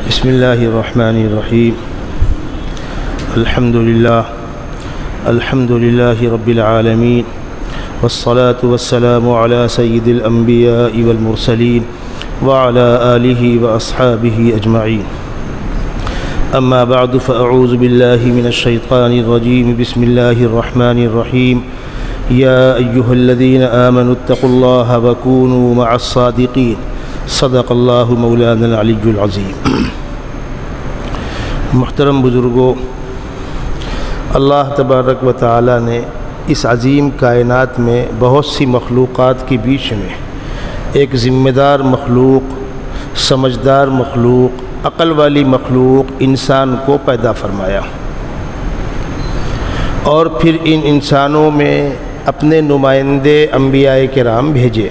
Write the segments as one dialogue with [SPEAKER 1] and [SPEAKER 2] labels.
[SPEAKER 1] بسم اللہ الرحمن الرحیم الحمد للہ رب العالمین والصلاة والسلام علی سید الانبیاء والمرسلین وعلی آلہ واصحابہ اجمعین اما بعد فاعوذ باللہ من الشیطان الرجیم بسم اللہ الرحمن الرحیم یا ایہا الذین آمنوا اتقوا اللہ وکونوا مع الصادقین صدق اللہ مولانا العلی العظیم۔ محترم بزرگوں، اللہ تبارک و تعالی نے اس عظیم کائنات میں بہت سی مخلوقات کے بیچ میں ایک ذمہ دار مخلوق، سمجھدار مخلوق، عقل والی مخلوق انسان کو پیدا فرمایا، اور پھر ان انسانوں میں اپنے نمائندے انبیاء کرام بھیجے۔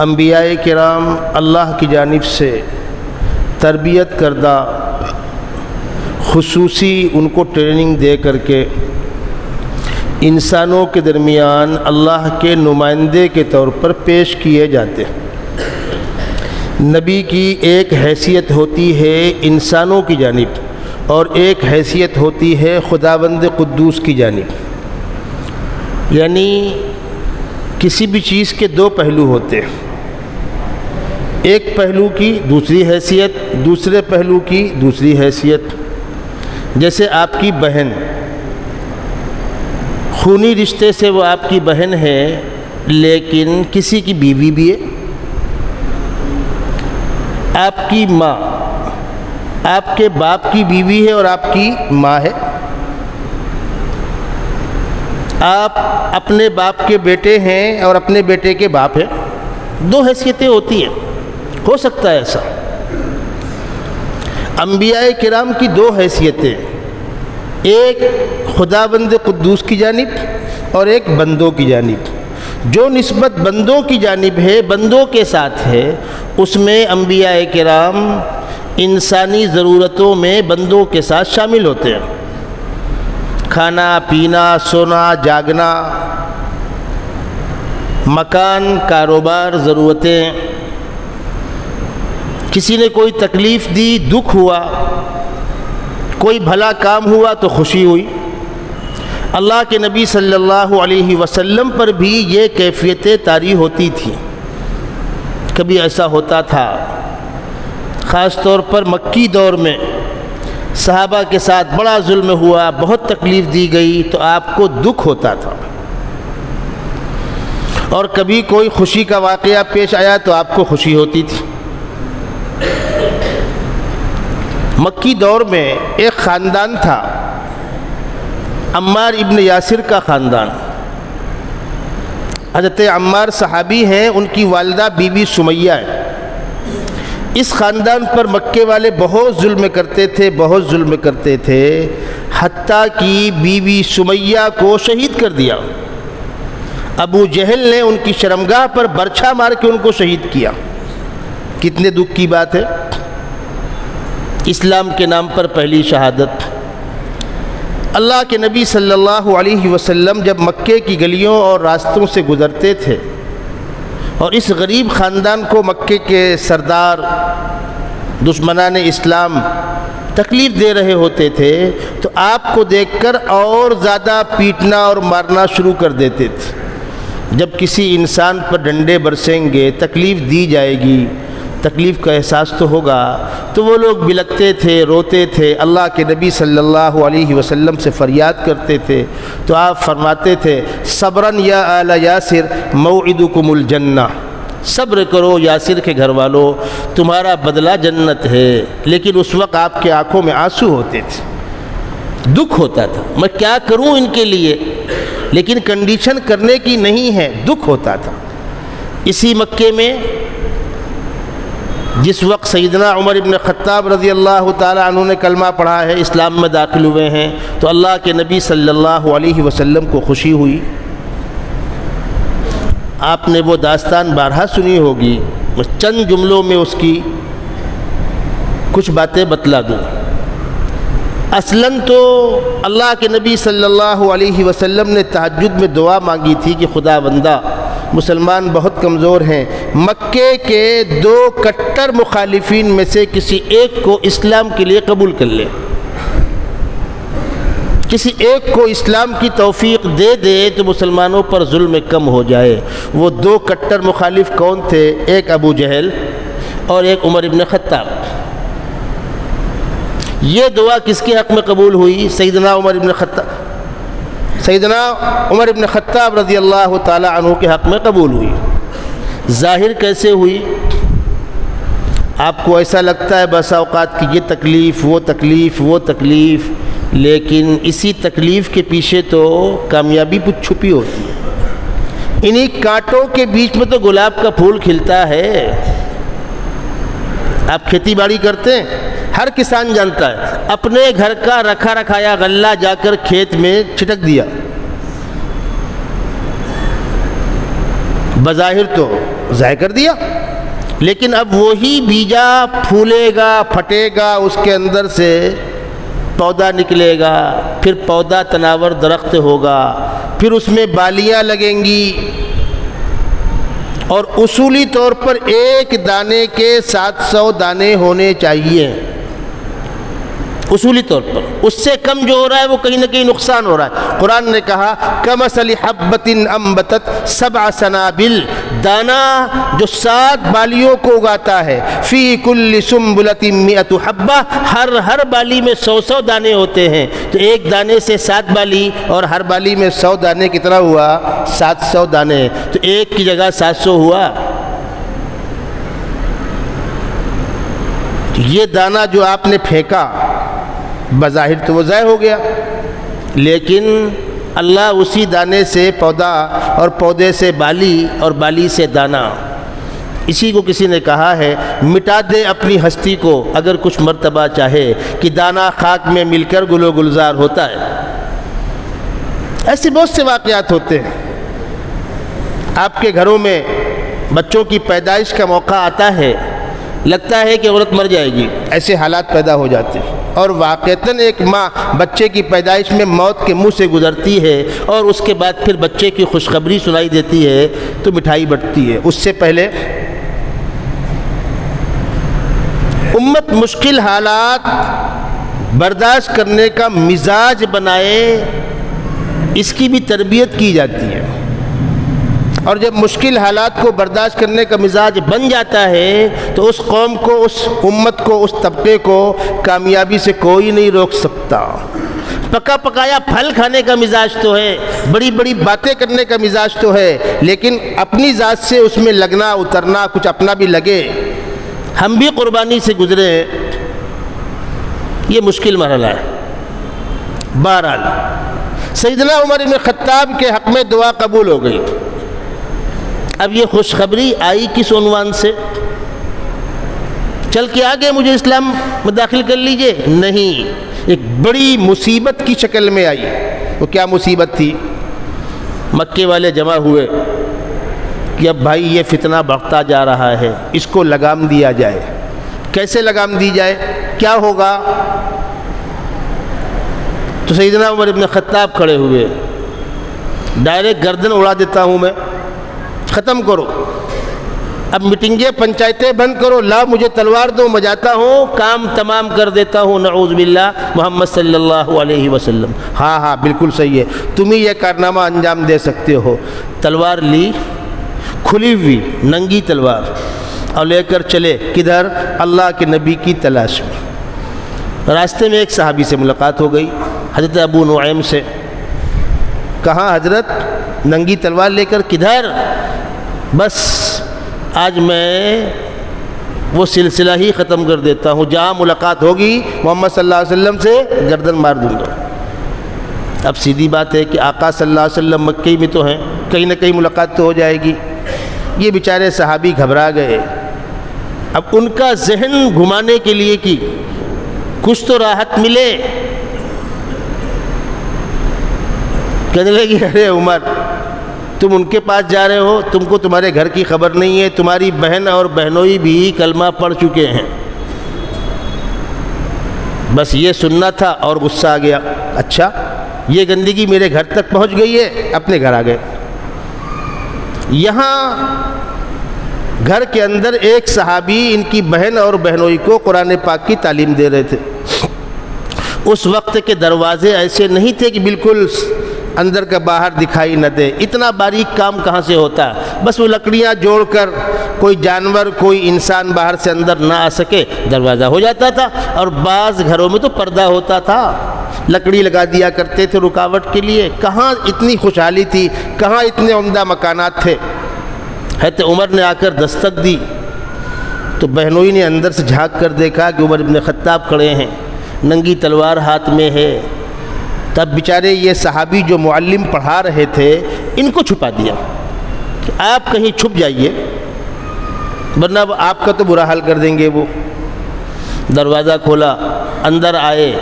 [SPEAKER 1] انبیاء کرام اللہ کی جانب سے تربیت کردہ، خصوصی ان کو ٹریننگ دے کر کے انسانوں کے درمیان اللہ کے نمائندے کے طور پر پیش کیے جاتے ہیں۔ نبی کی ایک حیثیت ہوتی ہے انسانوں کی جانب، اور ایک حیثیت ہوتی ہے خداوند قدوس کی جانب، یعنی کسی بھی چیز کے دو پہلو ہوتے ہیں، ایک پہلو کی دوسری حیثیت، دوسرے پہلو کی دوسری حیثیت۔ جیسے آپ کی بہن، خونی رشتے سے وہ آپ کی بہن ہے لیکن کسی کی بیوی بھی ہے۔ آپ کی ماں آپ کے باپ کی بیوی ہے اور آپ کی ماں ہے۔ آپ اپنے باپ کے بیٹے ہیں اور اپنے بیٹے کے باپ ہیں، دو حیثیتیں ہوتی ہیں، ہو سکتا ہے ایسا۔ انبیاء کرام کی دو حیثیتیں، ایک خداوند قدوس کی جانب اور ایک بندوں کی جانب۔ جو نسبت بندوں کی جانب ہے، بندوں کے ساتھ ہے، اس میں انبیاء کرام انسانی ضرورتوں میں بندوں کے ساتھ شامل ہوتے ہیں۔ کھانا پینا، سونا جاگنا، مکان، کاروبار، ضرورتیں، کسی نے کوئی تکلیف دی، دکھ ہوا، کوئی بھلا کام ہوا تو خوشی ہوئی۔ اللہ کے نبی صلی اللہ علیہ وسلم پر بھی یہ کیفیتیں طاری ہوتی تھیں۔ کبھی ایسا ہوتا تھا، خاص طور پر مکی دور میں صحابہ کے ساتھ بڑا ظلم ہوا، بہت تکلیف دی گئی تو آپ کو دکھ ہوتا تھا، اور کبھی کوئی خوشی کا واقعہ پیش آیا تو آپ کو خوشی ہوتی تھی۔ مکی دور میں ایک خاندان تھا، عمار ابن یاسر کا خاندان۔ حضرت عمار صحابی ہیں، ان کی والدہ بی بی سمیہ ہے۔ اس خاندان پر مکے والے بہت ظلم کرتے تھے، حتیٰ کہ بی بی سمیہ کو شہید کر دیا۔ ابو جہل نے ان کی شرمگاہ پر برچھا مار کے ان کو شہید کیا۔ کتنے دکھ کی بات ہے، اسلام کے نام پر پہلی شہادت۔ اللہ کے نبی صلی اللہ علیہ وسلم جب مکے کی گلیوں اور راستوں سے گزرتے تھے اور اس غریب خاندان کو مکے کے سردار، دشمنان اسلام تکلیف دے رہے ہوتے تھے تو آپ کو دیکھ کر اور زیادہ پیٹنا اور مارنا شروع کر دیتے تھے۔ جب کسی انسان پر ڈنڈے برسیں گے، تکلیف دی جائے گی، تکلیف کا احساس تو ہوگا، تو وہ لوگ بلکتے تھے، روتے تھے، اللہ کے نبی صلی اللہ علیہ وسلم سے فریاد کرتے تھے تو آپ فرماتے تھے، صبراً یا آل یاسر موعدکم الجنہ، صبر کرو یاسر کے گھر والو، تمہارا بدلہ جنت ہے۔ لیکن اس وقت آپ کے آنکھوں میں آنسو ہوتے تھے، دکھ ہوتا تھا، میں کیا کروں ان کے لیے، لیکن کنڈیشن کرنے کی نہیں ہے، دکھ ہوتا تھا۔ اسی مکے میں جس وقت سیدنا عمر ابن خطاب رضی اللہ تعالی عنہ نے کلمہ پڑھا ہے، اسلام میں داخل ہوئے ہیں، تو اللہ کے نبی صلی اللہ علیہ وسلم کو خوشی ہوئی۔ آپ نے وہ داستان بارہا سنی ہوگی، میں چند جملوں میں اس کی کچھ باتیں بتلا دوں۔ اصلاً تو اللہ کے نبی صلی اللہ علیہ وسلم نے تہجد میں دعا مانگی تھی کہ خدا بندہ مسلمان بہت کمزور ہیں، مکے کے 2 کٹر مخالفین میں سے کسی ایک کو اسلام کے لیے قبول کر لے، کسی ایک کو اسلام کی توفیق دے دے تو مسلمانوں پر ظلم کم ہو جائے۔ وہ 2 کٹر مخالف کون تھے؟ ایک ابو جہل اور ایک عمر ابن خطاب۔ یہ دعا کس کے حق میں قبول ہوئی؟ سیدنا عمر ابن خطاب رضی اللہ تعالی عنہ کے حق میں قبول ہوئی۔ ظاہر کیسے ہوئی؟ آپ کو ایسا لگتا ہے بس اوقات کی یہ تکلیف وہ تکلیف وہ تکلیف، لیکن اسی تکلیف کے پیچھے تو کامیابی کچھ چھپی ہوتی ہے۔ انہی کانٹوں کے بیچ میں تو گلاب کا پھول کھلتا ہے۔ آپ کھیتی باڑی کرتے ہیں، ہر کسان جانتا ہے اپنے گھر کا رکھا رکھایا غلہ جا کر کھیت میں چھٹک دیا، بظاہر تو ضائع کر دیا، لیکن اب وہی بیجا پھولے گا، پھٹے گا، اس کے اندر سے پودا نکلے گا، پھر پودا تناور درخت ہوگا، پھر اس میں بالیاں لگیں گی، اور اصولی طور پر ایک دانے کے 700 دانے ہونے چاہیے، اصولی طور پر۔ اس سے کم جو ہو رہا ہے وہ کہیں نہ کہیں نقصان ہو رہا ہے۔ قرآن نے کہا کمثل حبۃ انبتت 7 سنابل، دانا جو 7 بالیوں کو اگاتا ہے، فی کل سنبلۃ 100 حبہ، ہر بالی میں 100 دانے ہوتے ہیں، تو ایک دانے سے 7 بالی، اور ہر بالی میں 100 دانے کتنا ہوا؟ 700 دانے، تو ایک کی جگہ 700 ہوا۔ یہ دانہ جو آپ نے پھینکا بظاہر تو وہ ضائع ہو گیا، لیکن اللہ اسی دانے سے پودا، اور پودے سے بالی، اور بالی سے دانہ۔ اسی کو کسی نے کہا ہے مٹا دے اپنی ہستی کو اگر کچھ مرتبہ چاہے، کہ دانہ خاک میں مل کر گل و گلزار ہوتا ہے۔ ایسے بہت سے واقعات ہوتے ہیں۔ آپ کے گھروں میں بچوں کی پیدائش کا موقع آتا ہے، لگتا ہے کہ عورت مر جائے گی، ایسے حالات پیدا ہو جاتے ہیں، اور واقعتاً ایک ماں بچے کی پیدائش میں موت کے منہ سے گزرتی ہے، اور اس کے بعد پھر بچے کی خوشخبری سنائی دیتی ہے تو مٹھائی بٹتی ہے۔ اس سے پہلے امت مشکل حالات برداشت کرنے کا مزاج بنائے، اس کی بھی تربیت کی جاتی ہے، اور جب مشکل حالات کو برداشت کرنے کا مزاج بن جاتا ہے تو اس قوم کو، اس امت کو، اس طبقے کو کامیابی سے کوئی نہیں روک سکتا۔ پکا پکایا پھل کھانے کا مزاج تو ہے، بڑی بڑی باتیں کرنے کا مزاج تو ہے، لیکن اپنی ذات سے اس میں لگنا اترنا، کچھ اپنا بھی لگے۔ ہم بھی قربانی سے گزرے ہیں، یہ مشکل مرحلہ ہے۔ بہرحال سیدنا عمر بن خطاب کے حق میں دعا قبول ہو گئی۔ اب یہ خوشخبری آئی کس عنوان سے؟ چل کے آگے مجھے اسلام میں داخل کر لیجئے؟ نہیں، ایک بڑی مصیبت کی شکل میں آئی۔ وہ کیا مصیبت تھی؟ مکے والے جمع ہوئے کہ اب بھائی یہ فتنہ بڑھتا جا رہا ہے، اس کو لگام دیا جائے۔ کیسے لگام دی جائے؟ کیا ہوگا؟ تو سیدنا عمر بن خطاب کھڑے ہوئے، ڈائریکٹ گردن اڑا دیتا ہوں میں، ختم کرو، اب میٹنگیں پنچایتیں بند کرو، لا مجھے تلوار دو، میں جاتا ہوں، کام تمام کر دیتا ہوں، نعوذ باللہ محمد صلی اللہ علیہ وسلم۔ ہاں بالکل صحیح ہے، تم ہی یہ کارنامہ انجام دے سکتے ہو۔ تلوار لی، کھلی ہوئی ننگی تلوار، اور لے کر چلے کدھر؟ اللہ کے نبی کی تلاش میں۔ راستے میں ایک صحابی سے ملاقات ہو گئی، حضرت ابو نعیم سے۔ کہاں حضرت؟ ننگی تلوار لے کر کدھر؟ بس آج میں وہ سلسلہ ہی ختم کر دیتا ہوں، جہاں ملاقات ہوگی محمد صلی اللہ علیہ وسلم سے گردن مار دوں گا۔ اب سیدھی بات ہے کہ آقا صلی اللہ علیہ وسلم مکے میں تو ہیں، کہیں نہ کہیں ملاقات تو ہو جائے گی۔ یہ بیچارے صحابی گھبرا گئے۔ اب ان کا ذہن گھمانے کے لیے کہ کچھ تو راحت ملے، کہنے لگے ارے عمر تم ان کے پاس جا رہے ہو، تم کو تمہارے گھر کی خبر نہیں ہے، تمہاری بہن اور بہنوئی بھی کلمہ پڑھ چکے ہیں، بس یہ سننا تھا اور غصہ آ گیا۔ اچھا یہ گندگی میرے گھر تک پہنچ گئی ہے، اپنے گھر آ گئے۔ یہاں گھر کے اندر ایک صحابی ان کی بہن اور بہنوئی کو قرآن پاک کی تعلیم دے رہے تھے۔ اس وقت کے دروازے ایسے نہیں تھے کہ بالکل اندر کا باہر دکھائی نہ دے، اتنا باریک کام کہاں سے ہوتا، بس وہ لکڑیاں جوڑ کر کوئی جانور کوئی انسان باہر سے اندر نہ آ سکے دروازہ ہو جاتا تھا۔ اور بعض گھروں میں تو پردہ ہوتا تھا، لکڑی لگا دیا کرتے تھے رکاوٹ کے لیے۔ کہاں اتنی خوشحالی تھی، کہاں اتنے عمدہ مکانات تھے۔ حضرت عمر نے آ کر دستک دی تو بہنوئی نے اندر سے جھانک کر دیکھا کہ عمر ابن خطاب کھڑے ہیں، ننگی تلوار ہاتھ میں ہے۔ تب بیچارے یہ صحابی جو معلم پڑھا رہے تھے ان کو چھپا دیا کہ آپ کہیں چھپ جائیے ورنہ آپ کا تو برا حال کر دیں گے۔ وہ دروازہ کھولا، اندر آئے،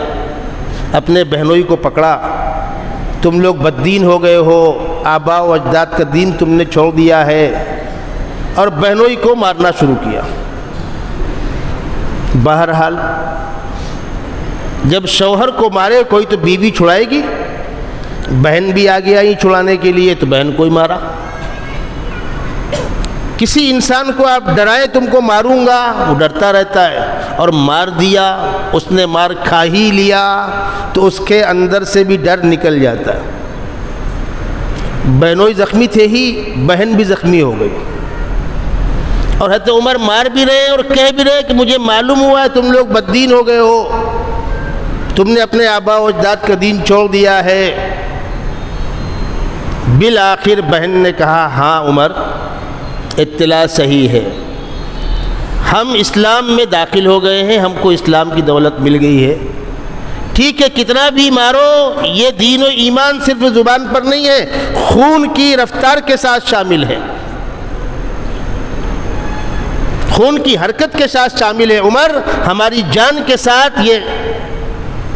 [SPEAKER 1] اپنے بہنوئی کو پکڑا، تم لوگ بددین ہو گئے ہو، آباء و اجداد کا دین تم نے چھوڑ دیا ہے، اور بہنوئی کو مارنا شروع کیا۔ بہرحال جب شوہر کو مارے کوئی تو بیوی چھڑائے گی، بہن بھی آگے آئی چھڑانے کے لیے تو بہن کو ہی مارا۔ کسی انسان کو آپ ڈرائے تم کو ماروں گا وہ ڈرتا رہتا ہے، اور مار دیا، اس نے مار کھا ہی لیا تو اس کے اندر سے بھی ڈر نکل جاتا ہے۔ بہنوئی زخمی تھے ہی، بہن بھی زخمی ہو گئی، اور حضرت عمر مار بھی رہے اور کہہ بھی رہے کہ مجھے معلوم ہوا ہے تم لوگ بددین ہو گئے ہو، تم نے اپنے آباء و اجداد کا دین چھوڑ دیا ہے۔ بالآخر بہن نے کہا ہاں عمر اطلاع صحیح ہے، ہم اسلام میں داخل ہو گئے ہیں، ہم کو اسلام کی دولت مل گئی ہے، ٹھیک ہے کتنا بھی مارو، یہ دین و ایمان صرف زبان پر نہیں ہے، خون کی رفتار کے ساتھ شامل ہے، خون کی حرکت کے ساتھ شامل ہے۔ عمر ہماری جان کے ساتھ یہ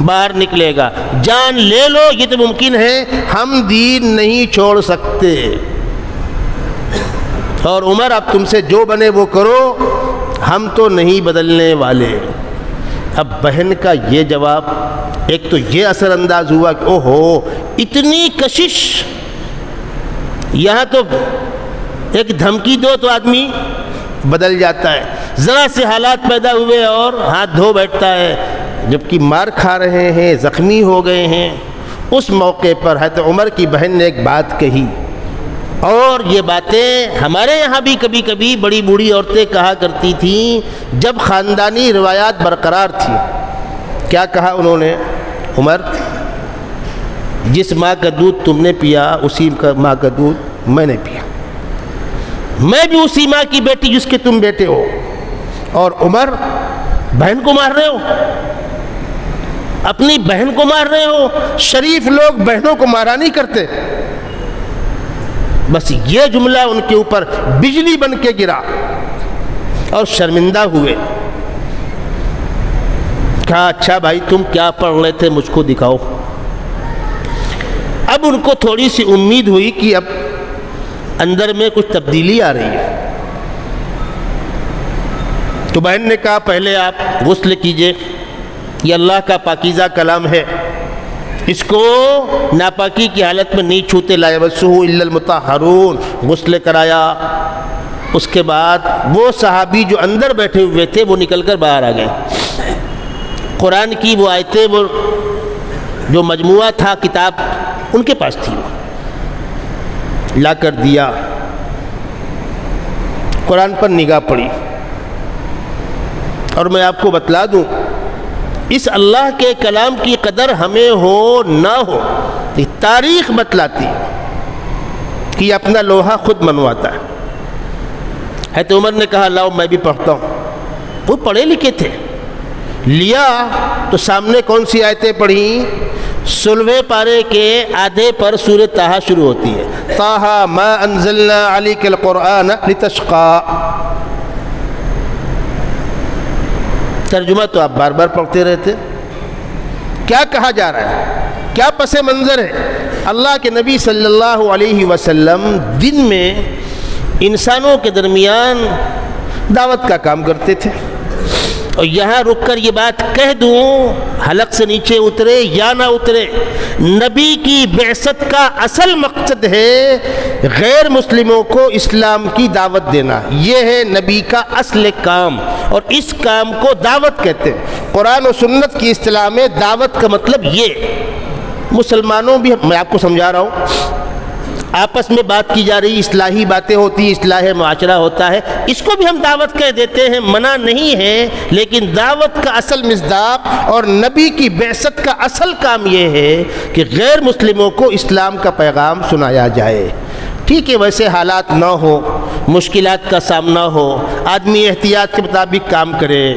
[SPEAKER 1] باہر نکلے گا، جان لے لو یہ تو ممکن ہے، ہم دین نہیں چھوڑ سکتے۔ اور عمر اب تم سے جو بنے وہ کرو، ہم تو نہیں بدلنے والے۔ اب بہن کا یہ جواب، ایک تو یہ اثر انداز ہوا کہ اوہو اتنی کشش، یہاں تو ایک دھمکی دو تو آدمی بدل جاتا ہے، ذرا سے حالات پیدا ہوئے اور ہاتھ دھو بیٹھتا ہے، جبکہ مار کھا رہے ہیں، زخمی ہو گئے ہیں۔ اس موقع پر حضرت عمر کی بہن نے ایک بات کہی، اور یہ باتیں ہمارے یہاں بھی کبھی کبھی بڑی بوڑھی عورتیں کہا کرتی تھیں جب خاندانی روایات برقرار تھی۔ کیا کہا انہوں نے؟ عمر جس ماں کا دودھ تم نے پیا اسی ماں کا دودھ میں نے پیا، میں بھی اسی ماں کی بیٹی جس کے تم بیٹے ہو، اور عمر بہن کو مار رہے ہو، اپنی بہن کو مار رہے ہو۔ شریف لوگ بہنوں کو مارا نہیں کرتے۔ بس یہ جملہ ان کے اوپر بجلی بن کے گرا اور شرمندہ ہوئے۔ کہا اچھا بھائی تم کیا پڑھ رہے تھے مجھ کو دکھاؤ۔ اب ان کو تھوڑی سی امید ہوئی کہ اب اندر میں کچھ تبدیلی آ رہی ہے، تو بہن نے کہا پہلے آپ غسل کیجئے، یہ اللہ کا پاکیزہ کلام ہے، اس کو ناپاکی کی حالت میں نہیں چھوتے، لا یمسہ الا المطہرون۔ غسل کرایا، اس کے بعد وہ صحابی جو اندر بیٹھے ہوئے تھے وہ نکل کر باہر آ گئے۔ قرآن کی وہ آیتیں، وہ جو مجموعہ تھا کتاب ان کے پاس تھی، لا کر دیا، قرآن پر نگاہ پڑی۔ اور میں آپ کو بتلا دوں اس اللہ کے کلام کی قدر ہمیں ہو نہ ہو، یہ تاریخ بتلاتی ہے کہ یہ اپنا لوہا خود منواتا ہے۔ حضرت عمر نے کہا لاؤ میں بھی پڑھتا ہوں۔ وہ پڑھے لکھے تھے، لیا تو سامنے کون سی آیتیں پڑھیں؟ 16ویں پارے کے آدھے پر سورہ طٰہٰ شروع ہوتی ہے، طٰہٰ ما انزلنا علیک القرآن لتشقى۔ ترجمہ تو آپ بار بار پڑھتے رہتے۔ کیا کہا جا رہا ہے؟ کیا پس منظر ہے؟ اللہ کے نبی صلی اللہ علیہ وسلم دن میں انسانوں کے درمیان دعوت کا کام کرتے تھے، اور یہاں رک کر یہ بات کہہ دوں، حلق سے نیچے اترے یا نہ اترے، نبی کی بعثت کا اصل مقصد ہے غیر مسلموں کو اسلام کی دعوت دینا۔ یہ ہے نبی کا اصل کام، اور اس کام کو دعوت کہتے ہیں۔ قرآن و سنت کی اصطلاح میں دعوت کا مطلب یہ، مسلمانوں بھی، میں آپ کو سمجھا رہا ہوں، آپس میں بات کی جا رہی، اصلاحی باتیں ہوتی، اصلاح معاشرہ ہوتا ہے، اس کو بھی ہم دعوت کہہ دیتے ہیں، منع نہیں ہے، لیکن دعوت کا اصل مصداق اور نبی کی بعثت کا اصل کام یہ ہے کہ غیر مسلموں کو اسلام کا پیغام سنایا جائے۔ ٹھیک ہے، ویسے حالات نہ ہو، مشکلات کا سامنا ہو، آدمی احتیاط کے مطابق کام کرے۔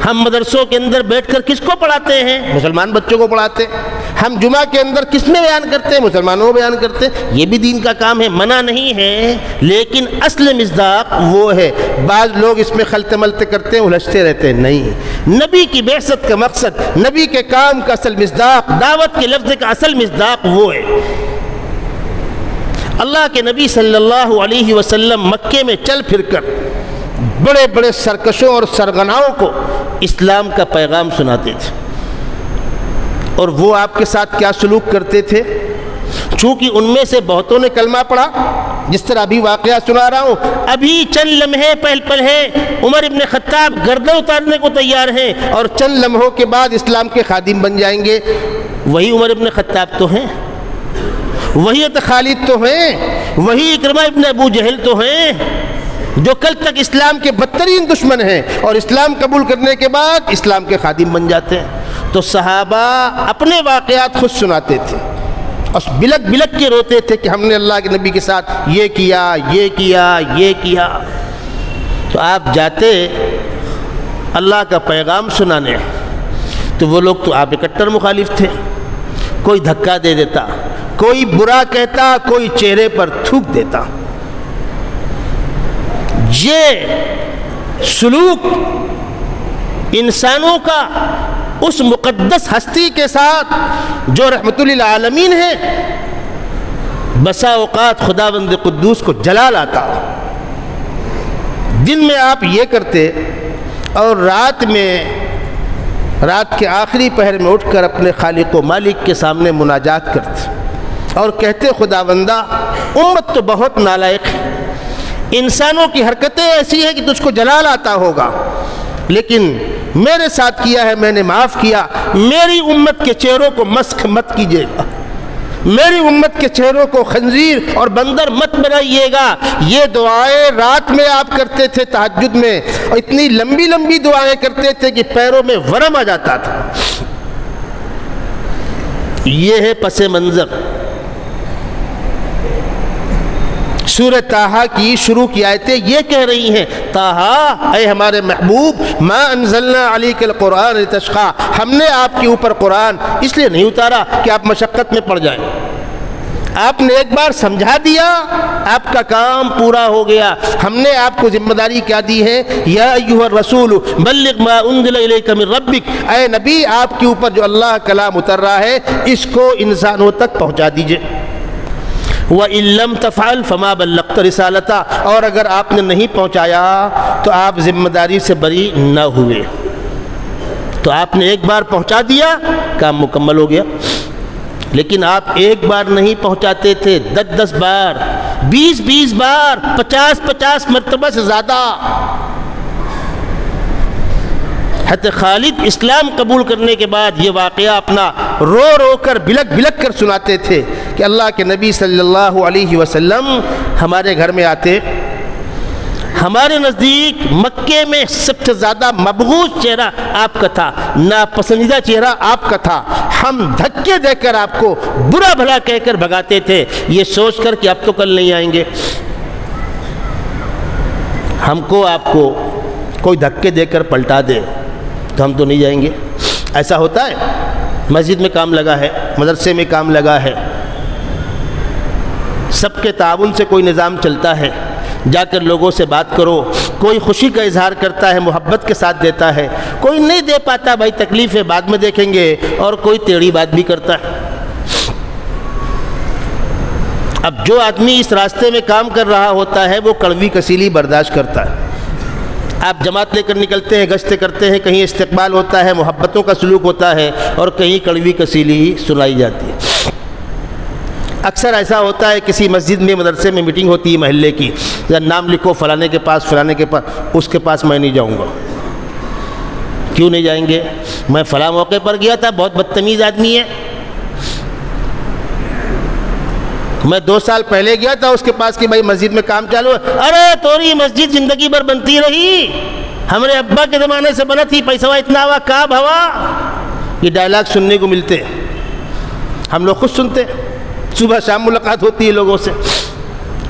[SPEAKER 1] ہم مدرسوں کے اندر بیٹھ کر کس کو پڑھاتے ہیں؟ مسلمان بچوں کو پڑھاتے ہیں۔ ہم جمعہ کے اندر کس میں بیان کرتے ہیں؟ مسلمانوں کو بیان کرتے ہیں۔ یہ بھی دین کا کام ہے، منع نہیں ہے، لیکن اصل مصداق وہ ہے۔ بعض لوگ اس میں خلط ملط کرتے ہیں، الجھتے رہتے ہیں، نہیں۔ نبی کی بعثت کا مقصد، نبی کے کام کا اصل مصداق، دعوت کے لفظ کا اصل مصداق وہ ہے۔ اللہ کے نبی صلی اللہ علیہ وسلم مکے میں چل پھر کر بڑے بڑے سرکشوں اور سرغناؤں کو اسلام کا پیغام سناتے تھے، اور وہ آپ کے ساتھ کیا سلوک کرتے تھے؟ چونکہ ان میں سے بہتوں نے کلمہ پڑھا، جس طرح ابھی واقعہ سنا رہا ہوں، ابھی چند لمحے پہل ہے عمر ابن خطاب گردن اتارنے کو تیار ہیں، اور چند لمحوں کے بعد اسلام کے خادم بن جائیں گے۔ وہی عمر ابن خطاب تو ہیں، وہی خالد تو ہیں، وہی اکرمہ ابن ابو جہل تو ہیں، جو کل تک اسلام کے بدترین دشمن ہیں، اور اسلام قبول کرنے کے بعد اسلام کے خادم بن جاتے ہیں۔ تو صحابہ اپنے واقعات خود سناتے تھے، اور بلک بلک کے روتے تھے کہ ہم نے اللہ کے نبی کے ساتھ یہ کیا، یہ کیا، یہ کیا۔ تو آپ جاتے اللہ کا پیغام سنانے، تو وہ لوگ تو آپ کے کٹر مخالف تھے، کوئی دھکا دے دیتا، کوئی برا کہتا، کوئی چہرے پر تھوک دیتا۔ یہ سلوک انسانوں کا اس مقدس ہستی کے ساتھ جو رحمت للعالمین ہے، بسا اوقات خداوند قدوس کو جلال آتا۔ دن میں آپ یہ کرتے، اور رات کے آخری پہر میں اٹھ کر اپنے خالق و مالک کے سامنے مناجات کرتے اور کہتے، خداوندہ امت تو بہت نالائق ہے، انسانوں کی حرکتیں ایسی ہیں کہ تجھ کو جلال آتا ہوگا، لیکن میرے ساتھ کیا ہے، میں نے معاف کیا، میری امت کے چہروں کو مسخ مت کیجیے گا، میری امت کے چہروں کو خنزیر اور بندر مت بنائیے گا۔ یہ دعائیں رات میں آپ کرتے تھے تہجد میں، اور اتنی لمبی لمبی دعائیں کرتے تھے کہ پیروں میں ورم آ جاتا تھا۔ یہ ہے پس منظر۔ سورہ طٰہٰ کی شروع کی آیتیں یہ کہہ رہی ہیں، طٰہٰ اے ہمارے محبوب، ما انزلنا علیک القرآن لتشقیٰ، ہم نے آپ کے اوپر قرآن اس لیے نہیں اتارا کہ آپ مشقت میں پڑ جائیں۔ آپ نے ایک بار سمجھا دیا، آپ کا کام پورا ہو گیا۔ ہم نے آپ کو ذمہ داری کیا دی ہے، یا ایھا الرسول بلغ ما انزل الیک من ربک، اے نبی آپ کے اوپر جو اللہ کا کلام اتر رہا ہے اس کو انسانوں تک پہنچا دیجئے۔ وَإِن لَّمْ تَفْعَلْ فَمَا بَلَّغْتَ رِسَالَتَهُ، اور اگر آپ نے نہیں پہنچایا تو آپ ذمہ داری سے بری نہ ہوئے۔ تو آپ نے ایک بار پہنچا دیا، کام مکمل ہو گیا۔ لیکن آپ ایک بار نہیں پہنچاتے تھے، 10 بار، 20 بار، 50 مرتبہ سے زیادہ۔ حضرت خالد اسلام قبول کرنے کے بعد یہ واقعہ اپنا رو رو کر بلک بلک کر سناتے تھے کہ اللہ کے نبی صلی اللہ علیہ وسلم ہمارے گھر میں آتے، ہمارے نزدیک مکے میں سب سے زیادہ مبغوض چہرہ آپ کا تھا، ناپسندیدہ چہرہ آپ کا تھا، ہم دھکے دے کر آپ کو برا بھلا کہہ کر بھگاتے تھے، یہ سوچ کر کہ اب تو کل نہیں آئیں گے، ہم کو آپ کو کوئی دھکے دے کر پلٹا دے تو ہم تو نہیں جائیں گے۔ ایسا ہوتا ہے، مسجد میں کام لگا ہے، مدرسے میں کام لگا ہے، سب کے تعاون سے کوئی نظام چلتا ہے، جا کر لوگوں سے بات کرو، کوئی خوشی کا اظہار کرتا ہے، محبت کے ساتھ دیتا ہے، کوئی نہیں دے پاتا، بھائی تکلیف ہے بعد میں دیکھیں گے، اور کوئی ٹیڑھی بات بھی کرتا ہے۔ اب جو آدمی اس راستے میں کام کر رہا ہوتا ہے وہ کڑوی کسیلی برداشت کرتا ہے، آپ جماعت لے کر نکلتے ہیں، گشتیں کرتے ہیں، کہیں استقبال ہوتا ہے، محبتوں کا سلوک ہوتا ہے، اور کہیں کڑوی کسیلی سنائی جاتی ہے۔ اکثر ایسا ہوتا ہے کسی مسجد میں، مدرسے میں میٹنگ ہوتی ہے محلے کی، یا نام لکھو فلانے کے پاس، فلانے کے پاس، اس کے پاس میں نہیں جاؤں گا۔ کیوں نہیں جائیں گے؟ میں فلاں موقع پر گیا تھا، بہت بدتمیز آدمی ہے۔ میں 2 سال پہلے گیا تھا اس کے پاس کہ بھائی مسجد میں کام چالو ہے۔ ارے توری مسجد زندگی بھر بنتی رہی، ہمارے ابا کے زمانے سے بنا تھی، پیسہ اتنا ہوا کعب ہوا۔ یہ ڈائلاگ سننے کو ملتے ہیں، ہم لوگ خود سنتے ہیں، صبح شام ملاقات ہوتی ہے لوگوں سے،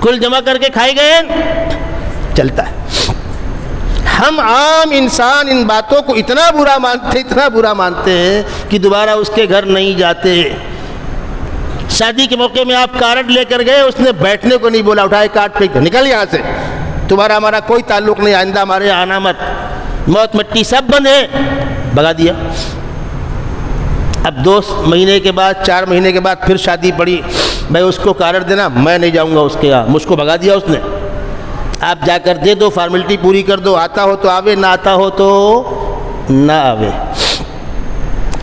[SPEAKER 1] کل جمع کر کے کھائے گئے، چلتا ہے۔ ہم عام انسان ان باتوں کو اتنا برا مانتے ہیں کہ دوبارہ اس کے گھر نہیں جاتے۔ شادی کے موقع میں آپ کارڈ لے کر گئے، اس نے بیٹھنے کو نہیں بولا، اٹھائے کارڈ پہ نکل یہاں سے، تمہارا ہمارا کوئی تعلق نہیں، آئندہ ہمارے آنا مت، موت مٹی سب بند ہے، بھگا دیا۔ اب 2 مہینے کے بعد، 4 مہینے کے بعد پھر شادی پڑی، بھائی اس کو کارڈ دینا، میں نہیں جاؤں گا اس کے یہاں، مجھ کو بھگا دیا اس نے۔ آپ جا کر دے دو، فارمیلٹی پوری کر دو، آتا ہو تو آوے، نہ آتا ہو تو نہ آوے۔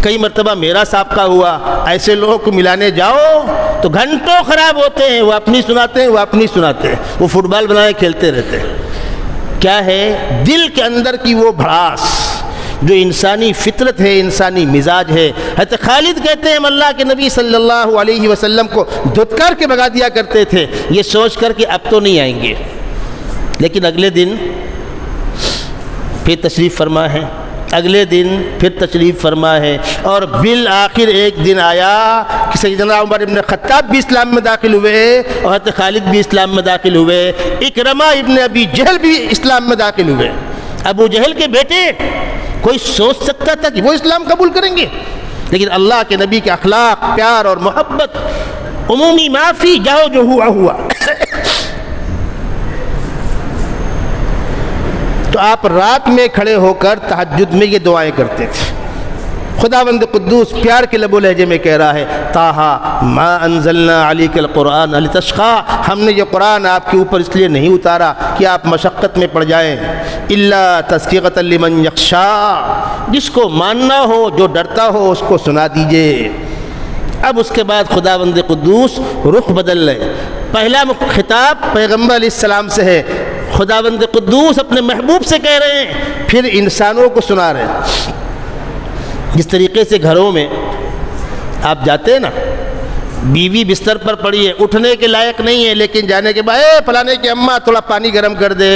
[SPEAKER 1] کئی مرتبہ میرا سابقہ ہوا، ایسے لوگوں کو ملانے جاؤ تو گھنٹوں خراب ہوتے ہیں، وہ اپنی سناتے ہیں، وہ اپنی سناتے ہیں، وہ فٹ بال بنائے کھیلتے رہتے ہیں۔ کیا ہے؟ دل کے اندر کی وہ بھڑاس جو انسانی فطرت ہے، انسانی مزاج ہے۔ حضرت خالد کہتے ہیں ہم اللہ کے نبی صلی اللہ علیہ وسلم کو دھتکار کے بھگا دیا کرتے تھے، یہ سوچ کر کہ اب تو نہیں آئیں گے، لیکن اگلے دن پھر تشریف فرما ہے، اگلے دن پھر تشریف فرما ہے، اور بالآخر ایک دن آیا کہ سیدنا عمر ابن خطاب بھی اسلام میں داخل ہوئے، اور حضرت خالد بھی اسلام میں داخل ہوئے، اکرمہ ابن ابی جہل بھی اسلام میں داخل ہوئے۔ ابو جہل کے بیٹے، کوئی سوچ سکتا تھا کہ وہ اسلام قبول کریں گے؟ لیکن اللہ کے نبی کے اخلاق، پیار اور محبت، عمومی معافی، جاؤ جو ہوا ہوا۔ تو آپ رات میں کھڑے ہو کر تہجد میں یہ دعائیں کرتے تھے۔ خداوند قدوس پیار کے لب و لہجے میں کہہ رہا ہے، طٰہٰ ما انزلنا علیک القرآن لتشقیٰ، ہم نے یہ قرآن آپ کے اوپر اس لیے نہیں اتارا کہ آپ مشقت میں پڑ جائیں، الا تذکرۃ لمن یخشیٰ، جس کو ماننا ہو، جو ڈرتا ہو، اس کو سنا دیجئے۔ اب اس کے بعد خداوند قدوس رخ بدل لے، پہلا خطاب پیغمبر علیہ السلام سے ہے، خداوند قدوس اپنے محبوب سے کہہ رہے ہیں، پھر انسانوں کو سنا رہے ہیں۔ جس طریقے سے گھروں میں آپ جاتے ہیں نا، بیوی بستر پر پڑی ہے، اٹھنے کے لائق نہیں ہے، لیکن جانے کے بعد فلانے کی اماں تھوڑا پانی گرم کر دے،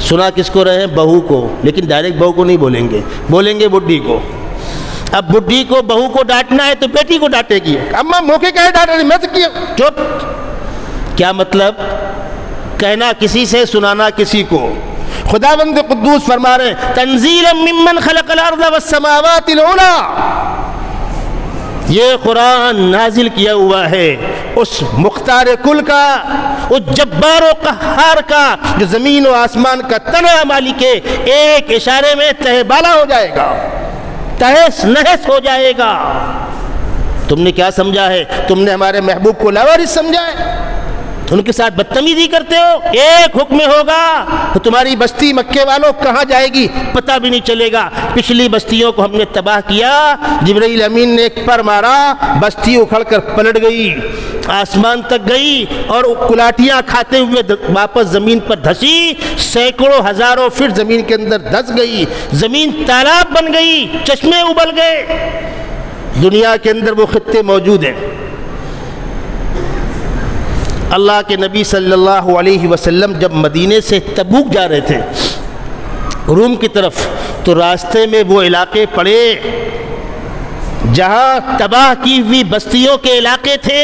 [SPEAKER 1] سنا کس کو رہے ہیں؟ بہو کو، لیکن ڈائریکٹ بہو کو نہیں بولیں گے، بولیں گے بڈھی کو۔ اب بڈھی کو بہو کو ڈانٹنا ہے تو بیٹی کو ڈانٹے گی، اماں موقع کا ہے ڈانٹ رہی، میں تو کیا چپ۔ کیا مطلب؟ کہنا کسی سے، سنانا کسی کو۔ خداوند قدوس فرما رہے ہیں، تنزیلا ممن خلق الارض والسماوات العلی، یہ قرآن نازل کیا ہوا ہے اس مختار کل کا، اس جبار و قہار کا، جو زمین و آسمان کا تنہا مالک ہے، ایک اشارے میں تہ بالا ہو جائے گا، تہس نہس ہو جائے گا۔ تم نے کیا سمجھا ہے؟ تم نے ہمارے محبوب کو لاوارث سمجھا ہے، ان کے ساتھ بدتمیزی کرتے ہو۔ ایک حکم ہوگا تو تمہاری بستی مکے والوں کہاں جائے گی پتہ بھی نہیں چلے گا۔ پچھلی بستیوں کو ہم نے تباہ کیا، جبرائیل امین نے ایک پر مارا، بستی اکھڑ کر پلٹ گئی، آسمان تک گئی، اور کلاٹیاں کھاتے ہوئے واپس زمین پر دھسی، سینکڑوں ہزاروں فٹ زمین کے اندر دھس گئی، زمین تالاب بن گئی، چشمے ابل گئے۔ دنیا کے اندر وہ خطے موجود ہیں۔ اللہ کے نبی صلی اللہ علیہ وسلم جب مدینے سے تبوک جا رہے تھے روم کی طرف، تو راستے میں وہ علاقے پڑے جہاں تباہ کی ہوئی بستیوں کے علاقے تھے۔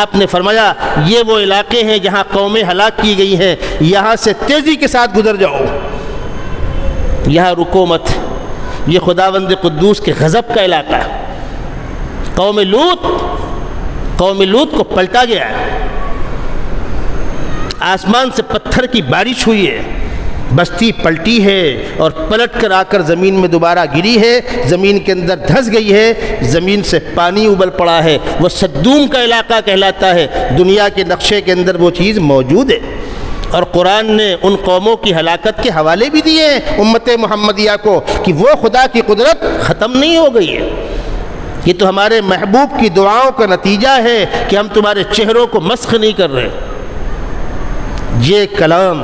[SPEAKER 1] آپ نے فرمایا یہ وہ علاقے ہیں جہاں قومیں ہلاک کی گئی ہیں، یہاں سے تیزی کے ساتھ گزر جاؤ، یہاں رکو مت۔ یہ خداوند قدوس کے غضب کا علاقہ ہے۔ قوم لوط کو پلٹا گیا ہے، آسمان سے پتھر کی بارش ہوئی ہے، بستی پلٹی ہے اور پلٹ کر آ کر زمین میں دوبارہ گری ہے، زمین کے اندر دھس گئی ہے، زمین سے پانی ابل پڑا ہے۔ وہ صدوم کا علاقہ کہلاتا ہے، دنیا کے نقشے کے اندر وہ چیز موجود ہے۔ اور قرآن نے ان قوموں کی ہلاکت کے حوالے بھی دیے ہیں امت محمدیہ کو کہ وہ خدا کی قدرت ختم نہیں ہو گئی ہے، یہ تو ہمارے محبوب کی دعاؤں کا نتیجہ ہے کہ ہم تمہارے چہروں کو مسخ نہیں کر رہے۔ یہ کلام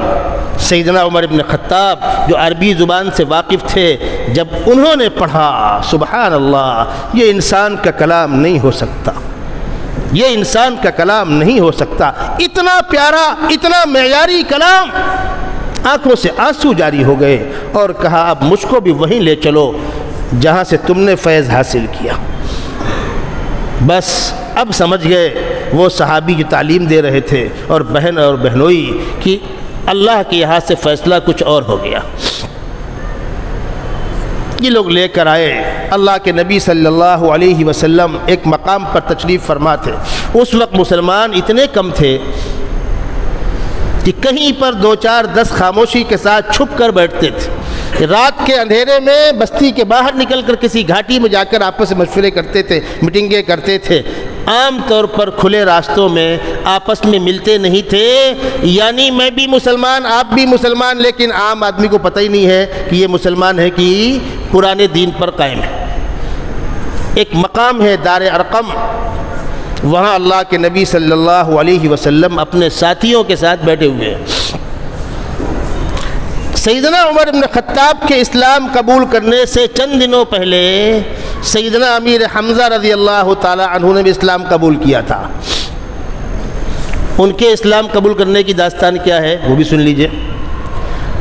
[SPEAKER 1] سیدنا عمر بن خطاب جو عربی زبان سے واقف تھے، جب انہوں نے پڑھا، سبحان اللہ، یہ انسان کا کلام نہیں ہو سکتا، یہ انسان کا کلام نہیں ہو سکتا، اتنا پیارا، اتنا معیاری کلام۔ آنکھوں سے آنسو جاری ہو گئے اور کہا اب مجھ کو بھی وہیں لے چلو جہاں سے تم نے فیض حاصل کیا۔ بس اب سمجھ گئے وہ صحابی جو تعلیم دے رہے تھے اور بہن اور بہنوئی کہ اللہ کے یہاں سے فیصلہ کچھ اور ہو گیا۔ یہ لوگ لے کر آئے، اللہ کے نبی صلی اللہ علیہ وسلم ایک مقام پر تشریف فرما تھے۔ اس وقت مسلمان اتنے کم تھے کہ کہیں پر 2-4-10 خاموشی کے ساتھ چھپ کر بیٹھتے تھے، رات کے اندھیرے میں بستی کے باہر نکل کر کسی گھاٹی میں جا کر آپس میں مشورے کرتے تھے، میٹنگیں کرتے تھے۔ عام طور پر کھلے راستوں میں آپس میں ملتے نہیں تھے، یعنی میں بھی مسلمان، آپ بھی مسلمان، لیکن عام آدمی کو پتہ ہی نہیں ہے کہ یہ مسلمان ہے کہ پرانے دین پر قائم ہے۔ ایک مقام ہے دار ارقم، وہاں اللہ کے نبی صلی اللہ علیہ وسلم اپنے ساتھیوں کے ساتھ بیٹھے ہوئے ہیں۔ سیدنا عمر بن خطاب کے اسلام قبول کرنے سے چند دنوں پہلے سیدنا امیر حمزہ رضی اللہ تعالی عنہ نے بھی اسلام قبول کیا تھا۔ ان کے اسلام قبول کرنے کی داستان کیا ہے وہ بھی سن لیجئے۔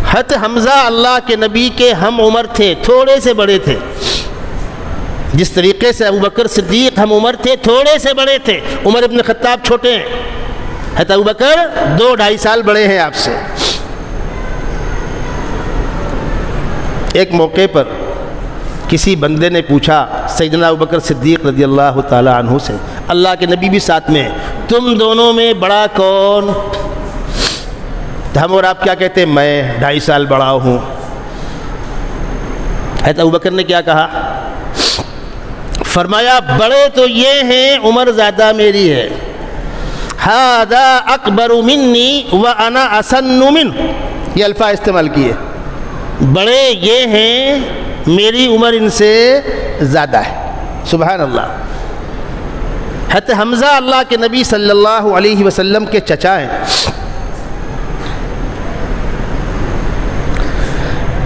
[SPEAKER 1] حضرت حمزہ اللہ کے نبی کے ہم عمر تھے، تھوڑے سے بڑے تھے، جس طریقے سے ابوبکر صدیق ہم عمر تھے، تھوڑے سے بڑے تھے۔ عمر بن خطاب چھوٹے ہیں، حضرت ابوبکر 2-2.5 سال بڑے ہیں آپ سے۔ ایک موقع پر کسی بندے نے پوچھا سیدنا ابوبکر صدیق رضی اللہ تعالی عنہ سے، اللہ کے نبی بھی ساتھ میں، تم دونوں میں بڑا کون؟ ہم اور آپ کیا کہتے ہیں؟ میں 2.5 سال بڑا ہوں۔ حضرت ابوبکر نے کیا کہا؟ فرمایا بڑے تو یہ ہیں، عمر زیادہ میری ہے، ھذا اکبر منی وانا اسن منہ، یہ الفاظ استعمال کیے، بڑے یہ ہیں، میری عمر ان سے زیادہ ہے۔ سبحان اللہ۔ حضرت حمزہ اللہ کے نبی صلی اللہ علیہ وسلم کے چچا ہیں۔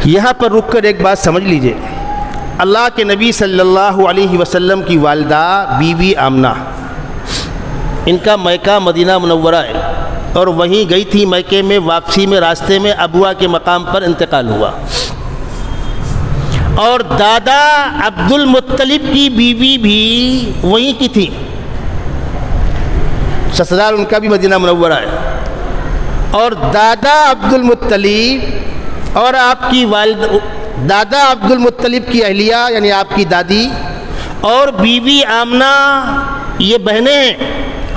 [SPEAKER 1] یہاں پر رک کر ایک بات سمجھ لیجئے، اللہ کے نبی صلی اللہ علیہ وسلم کی والدہ بیوی آمنہ، ان کا میکہ مدینہ منورہ ہے، اور وہیں گئی تھی میکے میں، واپسی میں راستے میں ابوا کے مقام پر انتقال ہوا، اور دادا عبد المطلب کی بیوی بھی وہیں کی تھی، سسرال ان کا بھی مدینہ منورہ ہے، اور دادا عبد المطلب اور آپ کی والد، دادا عبد المطلب کی اہلیہ یعنی آپ کی دادی اور بیوی آمنہ یہ بہنیں ہیں۔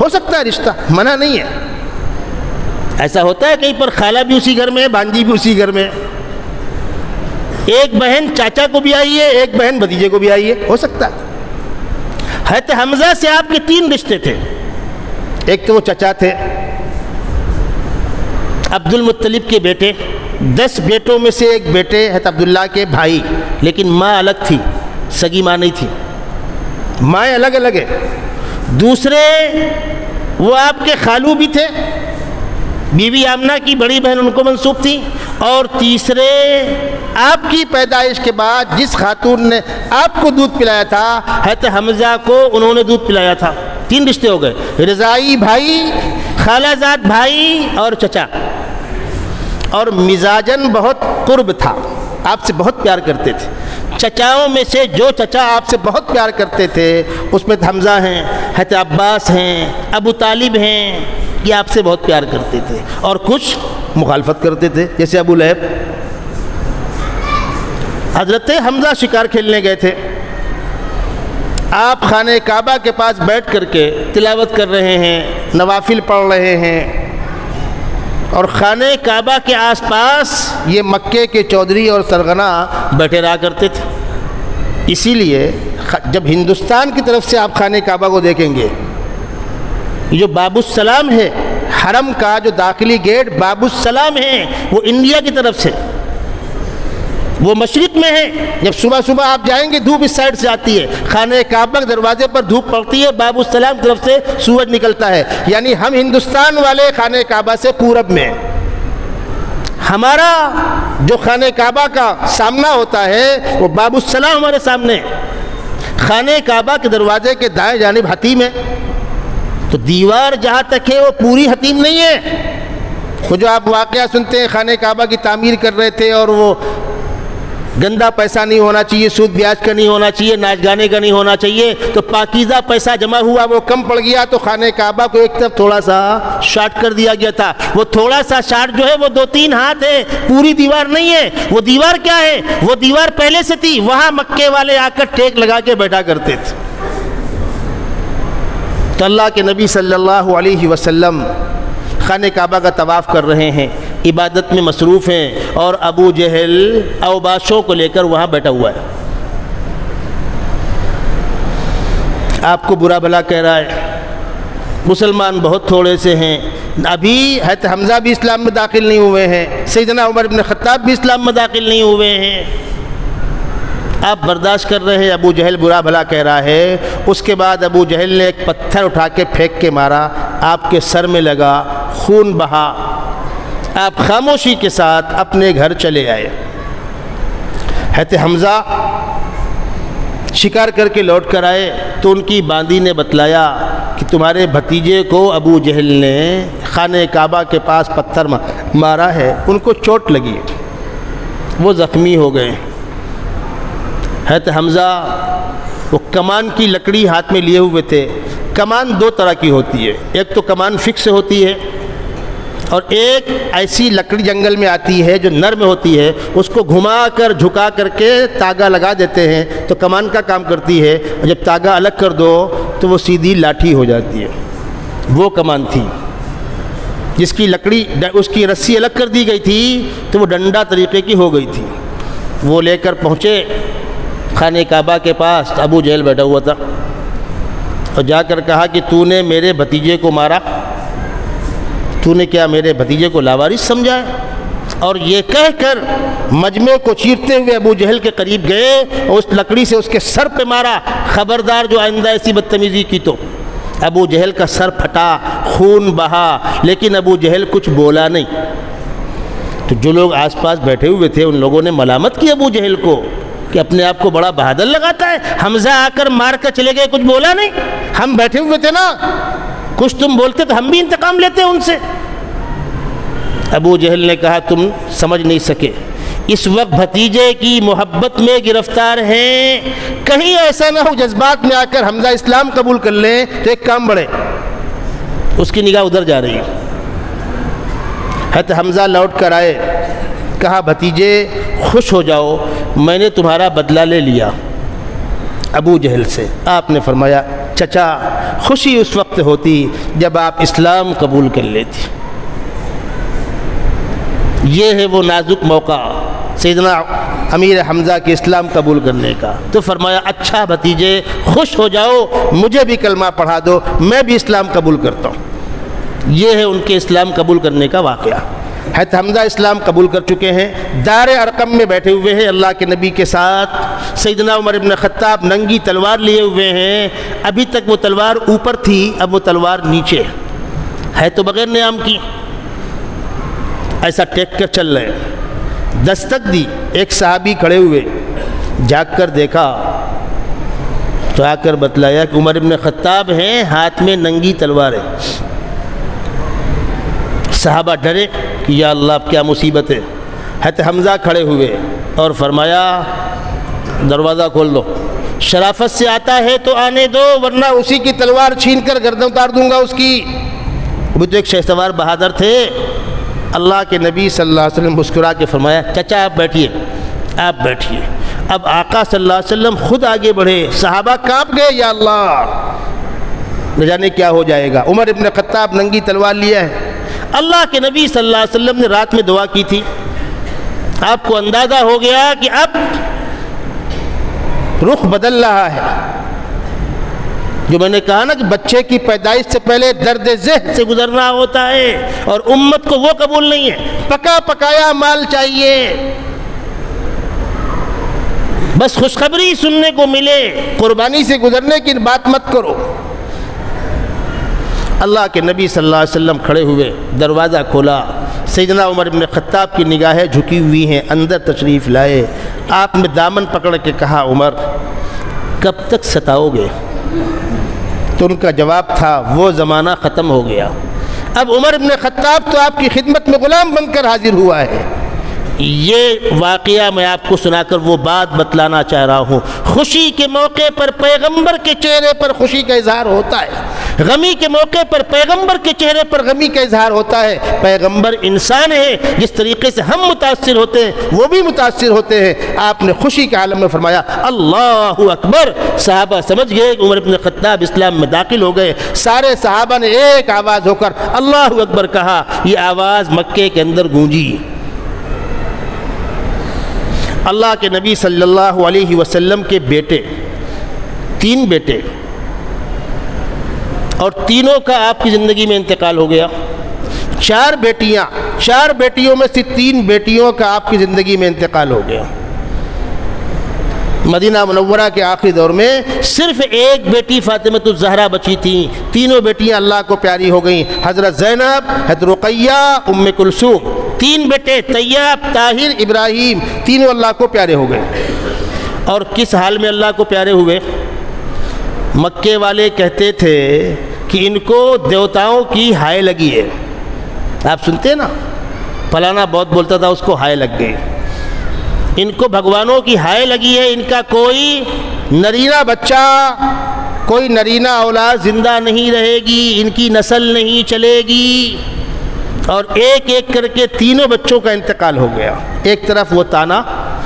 [SPEAKER 1] ہو سکتا ہے رشتہ، منع نہیں ہے، ایسا ہوتا ہے کہیں پر خالہ بھی اسی گھر میں ہے، بھانجی بھی اسی گھر میں ہے، ایک بہن چاچا کو بھی آئی ہے، ایک بہن بھتیجے کو بھی آئی ہے، ہو سکتا ہے۔ حضرت حمزہ سے آپ کے 3 رشتے تھے، ایک تو وہ چچا تھے، عبد المطلب کے بیٹے، 10 بیٹوں میں سے ایک بیٹے حضرت عبداللہ کے بھائی، لیکن ماں الگ تھی، سگی ماں نہیں تھی، مائیں الگ الگ ہیں۔ دوسرے وہ آپ کے خالو بھی تھے، بیوی آمنہ کی بڑی بہن ان کو منسوب تھی، اور تیسرے آپ کی پیدائش کے بعد جس خاتون نے آپ کو دودھ پلایا تھا، حضرت حمزہ کو انہوں نے دودھ پلایا تھا۔ 3 رشتے ہو گئے، رضائی بھائی، خالہ زاد بھائی اور چچا، اور مزاجن بہت قرب تھا، آپ سے بہت پیار کرتے تھے۔ چچاؤں میں سے جو چچا آپ سے بہت پیار کرتے تھے اس میں حمزہ ہیں، حضرت عباس ہیں، ابو طالب ہیں، یہ آپ سے بہت پیار کرتے تھے، اور کچھ مخالفت کرتے تھے، جیسے ابو لہب۔ حضرت حمزہ شکار کھیلنے گئے تھے، آپ خانہ کعبہ کے پاس بیٹھ کر کے تلاوت کر رہے ہیں، نوافل پڑھ رہے ہیں، اور خانہ کعبہ کے آس پاس یہ مکے کے چودھری اور سرغنہ بیٹھے رہا کرتے تھے۔ اسی لیے جب ہندوستان کی طرف سے آپ خانہ کعبہ کو دیکھیں گے، جو باب السلام ہے، حرم کا جو داخلی گیٹ باب السلام ہے وہ انڈیا کی طرف سے، وہ مشرق میں ہے۔ جب صبح صبح آپ جائیں گے دھوپ اس سائڈ سے آتی ہے، خانہ کعبہ کے دروازے پر دھوپ پڑتی ہے، باب السلام کی طرف سے سورج نکلتا ہے، یعنی ہم ہندوستان والے خانہ کعبہ سے پورب میں، ہمارا جو خانہ کعبہ کا سامنا ہوتا ہے وہ باب السلام ہمارے سامنے، خانہ کعبہ کے دروازے کے دائیں جانب حتیم ہے۔ تو دیوار جہاں تک ہے وہ پوری حتیم نہیں ہے۔ وہ جو آپ واقعہ سنتے ہیں خانہ کعبہ کی تعمیر کر رہے تھے اور وہ گندا پیسہ نہیں ہونا چاہیے، سود بیاج کا نہیں ہونا چاہیے، ناچ گانے کا نہیں ہونا چاہیے، تو پاکیزہ پیسہ جمع ہوا وہ کم پڑ گیا تو خانہ کعبہ کو ایک طرف تھوڑا سا شارٹ کر دیا گیا تھا۔ وہ تھوڑا سا شارٹ جو ہے وہ 2-3 ہاتھ ہے، پوری دیوار نہیں ہے۔ وہ دیوار کیا ہے؟ وہ دیوار پہلے سے تھی، وہاں مکے والے آ کر ٹیک لگا کے بیٹھا کرتے تھے۔ تو اللہ کے نبی صلی اللہ علیہ وسلم خانہ کعبہ کا طواف کر رہے ہیں، عبادت میں مصروف ہیں، اور ابو جہل اوباشوں کو لے کر وہاں بیٹھا ہوا ہے، آپ کو برا بھلا کہہ رہا ہے۔ مسلمان بہت تھوڑے سے ہیں، ابھی حضرت حمزہ بھی اسلام میں داخل نہیں ہوئے ہیں، سیدنا عمر بن خطاب بھی اسلام میں داخل نہیں ہوئے ہیں، آپ برداشت کر رہے ہیں، ابو جہل برا بھلا کہہ رہا ہے۔ اس کے بعد ابو جہل نے ایک پتھر اٹھا کے پھینک کے مارا، آپ کے سر میں لگا، خون بہا، آپ خاموشی کے ساتھ اپنے گھر چلے آئے۔ حضرت حمزہ شکار کر کے لوٹ کر آئے تو ان کی باندی نے بتلایا کہ تمہارے بھتیجے کو ابو جہل نے خانہ کعبہ کے پاس پتھر مارا ہے، ان کو چوٹ لگی، وہ زخمی ہو گئے۔ حضرت حمزہ وہ کمان کی لکڑی ہاتھ میں لیے ہوئے تھے۔ کمان 2 طرح کی ہوتی ہے، ایک تو کمان فکس ہوتی ہے، اور ایک ایسی لکڑی جنگل میں آتی ہے جو نرم ہوتی ہے، اس کو گھما کر جھکا کر کے تاگا لگا دیتے ہیں تو کمان کا کام کرتی ہے، اور جب تاگا الگ کر دو تو وہ سیدھی لاٹھی ہو جاتی ہے۔ وہ کمان تھی جس کی لکڑی، اس کی رسی الگ کر دی گئی تھی تو وہ ڈنڈا طریقے کی ہو گئی تھی۔ وہ لے کر پہنچے خانہ کعبہ کے پاس، ابو جہل بیٹھا ہوا تھا، اور جا کر کہا کہ تو نے میرے بھتیجے کو مارا، تو نے کیا میرے بھتیجے کو لاوارث سمجھا ہے؟ اور یہ کہہ کر مجمع کو چیرتے ہوئے ابو جہل کے قریب گئے اور اس لکڑی سے اس کے سر پہ مارا، خبردار جو آئندہ ایسی بدتمیزی کی تو۔ ابو جہل کا سر پھٹا، خون بہا، لیکن ابو جہل کچھ بولا نہیں۔ تو جو لوگ آس پاس بیٹھے ہوئے تھے ان لوگوں نے ملامت کی ابو جہل کو کہ اپنے آپ کو بڑا بہادر لگاتا ہے، حمزہ آ کر مار کر چلے گئے، کچھ بولا نہیں، ہم بیٹھے ہوئے تھے نا، کچھ تم بولتے تو ہم بھی انتقام لیتے ان سے۔ ابو جہل نے کہا تم سمجھ نہیں سکے، اس وقت بھتیجے کی محبت میں گرفتار ہیں، کہیں ایسا نہ ہو جذبات میں آ کر حمزہ اسلام قبول کر لیں تو ایک کام بڑھے۔ اس کی نگاہ ادھر جا رہی ہے۔ حضرت حمزہ لوٹ کر آئے، کہا بھتیجے خوش ہو جاؤ، میں نے تمہارا بدلہ لے لیا ابو جہل سے۔ آپ نے فرمایا چچا خوشی اس وقت ہوتی جب آپ اسلام قبول کر لیتی۔ یہ ہے وہ نازک موقع سیدنا امیر حمزہ کے اسلام قبول کرنے کا۔ تو فرمایا اچھا بھتیجے خوش ہو جاؤ، مجھے بھی کلمہ پڑھا دو، میں بھی اسلام قبول کرتا ہوں۔ یہ ہے ان کے اسلام قبول کرنے کا واقعہ۔ حضرت حمزہ اسلام قبول کر چکے ہیں، دار ارقم میں بیٹھے ہوئے ہیں اللہ کے نبی کے ساتھ، سیدنا عمر بن خطاب ننگی تلوار لیے ہوئے ہیں، ابھی تک وہ تلوار اوپر تھی، اب وہ تلوار نیچے ہے تو بغیر نیام کی، ایسا ٹیک کر چل رہے ہیں۔ دستک دی، ایک صحابی کھڑے ہوئے، جھانک کر دیکھا تو آ کر بتلایا کہ عمر بن خطاب ہیں، ہاتھ میں ننگی تلوار ہے۔ صحابہ ڈرے کہ یا اللہ اب کیا مصیبت ہے۔ حضرت حمزہ کھڑے ہوئے اور فرمایا دروازہ کھول دو، شرافت سے آتا ہے تو آنے دو ورنہ اسی کی تلوار چھین کر گردن اتار دوں گا اس کی۔ وہ تو ایک شہسوار بہادر تھے۔ اللہ کے نبی صلی اللہ علیہ وسلم مسکرا کے فرمایا چچا آپ بیٹھیے، آپ بیٹھیے۔ اب آقا صلی اللہ علیہ وسلم خود آگے بڑھے، صحابہ کانپ گئے، یا اللہ نہ جانے کیا ہو جائے گا۔ عمر ابن خطاب ننگی تلوار لیا ہے۔ اللہ کے نبی صلی اللہ علیہ وسلم نے رات میں دعا کی تھی، آپ کو اندازہ ہو گیا کہ اب رخ بدل رہا ہے، جو میں نے کہا نا کہ بچے کی پیدائش سے پہلے درد ذہن سے گزرنا ہوتا ہے، اور امت کو وہ قبول نہیں ہے، پکا پکایا مال چاہیے، بس خوشخبری سننے کو ملے، قربانی سے گزرنے کی بات مت کرو۔ اللہ کے نبی صلی اللہ علیہ وسلم کھڑے ہوئے، دروازہ کھولا، سیدنا عمر بن خطاب کی نگاہیں جھکی ہوئی ہیں، اندر تشریف لائے، آپ نے دامن پکڑ کے کہا عمر کب تک ستاؤ گے؟ تو ان کا جواب تھا وہ زمانہ ختم ہو گیا، اب عمر بن خطاب تو آپ کی خدمت میں غلام بن کر حاضر ہوا ہے۔ یہ واقعہ میں آپ کو سنا کر وہ بات بتلانا چاہ رہا ہوں، خوشی کے موقع پر پیغمبر کے چہرے پر خوشی کا اظہار ہوتا ہے، غمی کے موقع پر پیغمبر کے چہرے پر غمی کا اظہار ہوتا ہے۔ پیغمبر انسان ہے، جس طریقے سے ہم متاثر ہوتے ہیں وہ بھی متاثر ہوتے ہیں۔ آپ نے خوشی کے عالم میں فرمایا اللہ اکبر، صحابہ سمجھ گئے کہ عمر بن خطاب اسلام میں داخل ہو گئے، سارے صحابہ نے ایک آواز ہو کر اللہ اکبر کہا، یہ آواز مکے کے اندر گونجی۔ اللہ کے نبی صلی اللہ علیہ وسلم کے بیٹے، 3 بیٹے، اور تینوں کا آپ کی زندگی میں انتقال ہو گیا۔ 4 بیٹیاں، 4 بیٹیوں میں سے 3 بیٹیوں کا آپ کی زندگی میں انتقال ہو گیا۔ مدینہ منورہ کے آخری دور میں صرف ایک بیٹی فاطمہ الزہرا بچی تھیں، تینوں بیٹیاں اللہ کو پیاری ہو گئیں، حضرت زینب، حضرت رقیہ، ام کلثوم۔ 3 بیٹے طیب، طاہر، ابراہیم، تینوں اللہ کو پیارے ہو گئے۔ اور کس حال میں اللہ کو پیارے ہوئے؟ مکے والے کہتے تھے کہ ان کو دیوتاؤں کی ہائے لگی ہے، آپ سنتے نا، فلانا بہت بولتا تھا اس کو ہائے لگ گئی، ان کو بھگوانوں کی ہائے لگی ہے، ان کا کوئی نرینہ بچہ، کوئی نرینہ اولاد زندہ نہیں رہے گی، ان کی نسل نہیں چلے گی۔ اور ایک ایک کر کے تینوں بچوں کا انتقال ہو گیا، ایک طرف وہ تانا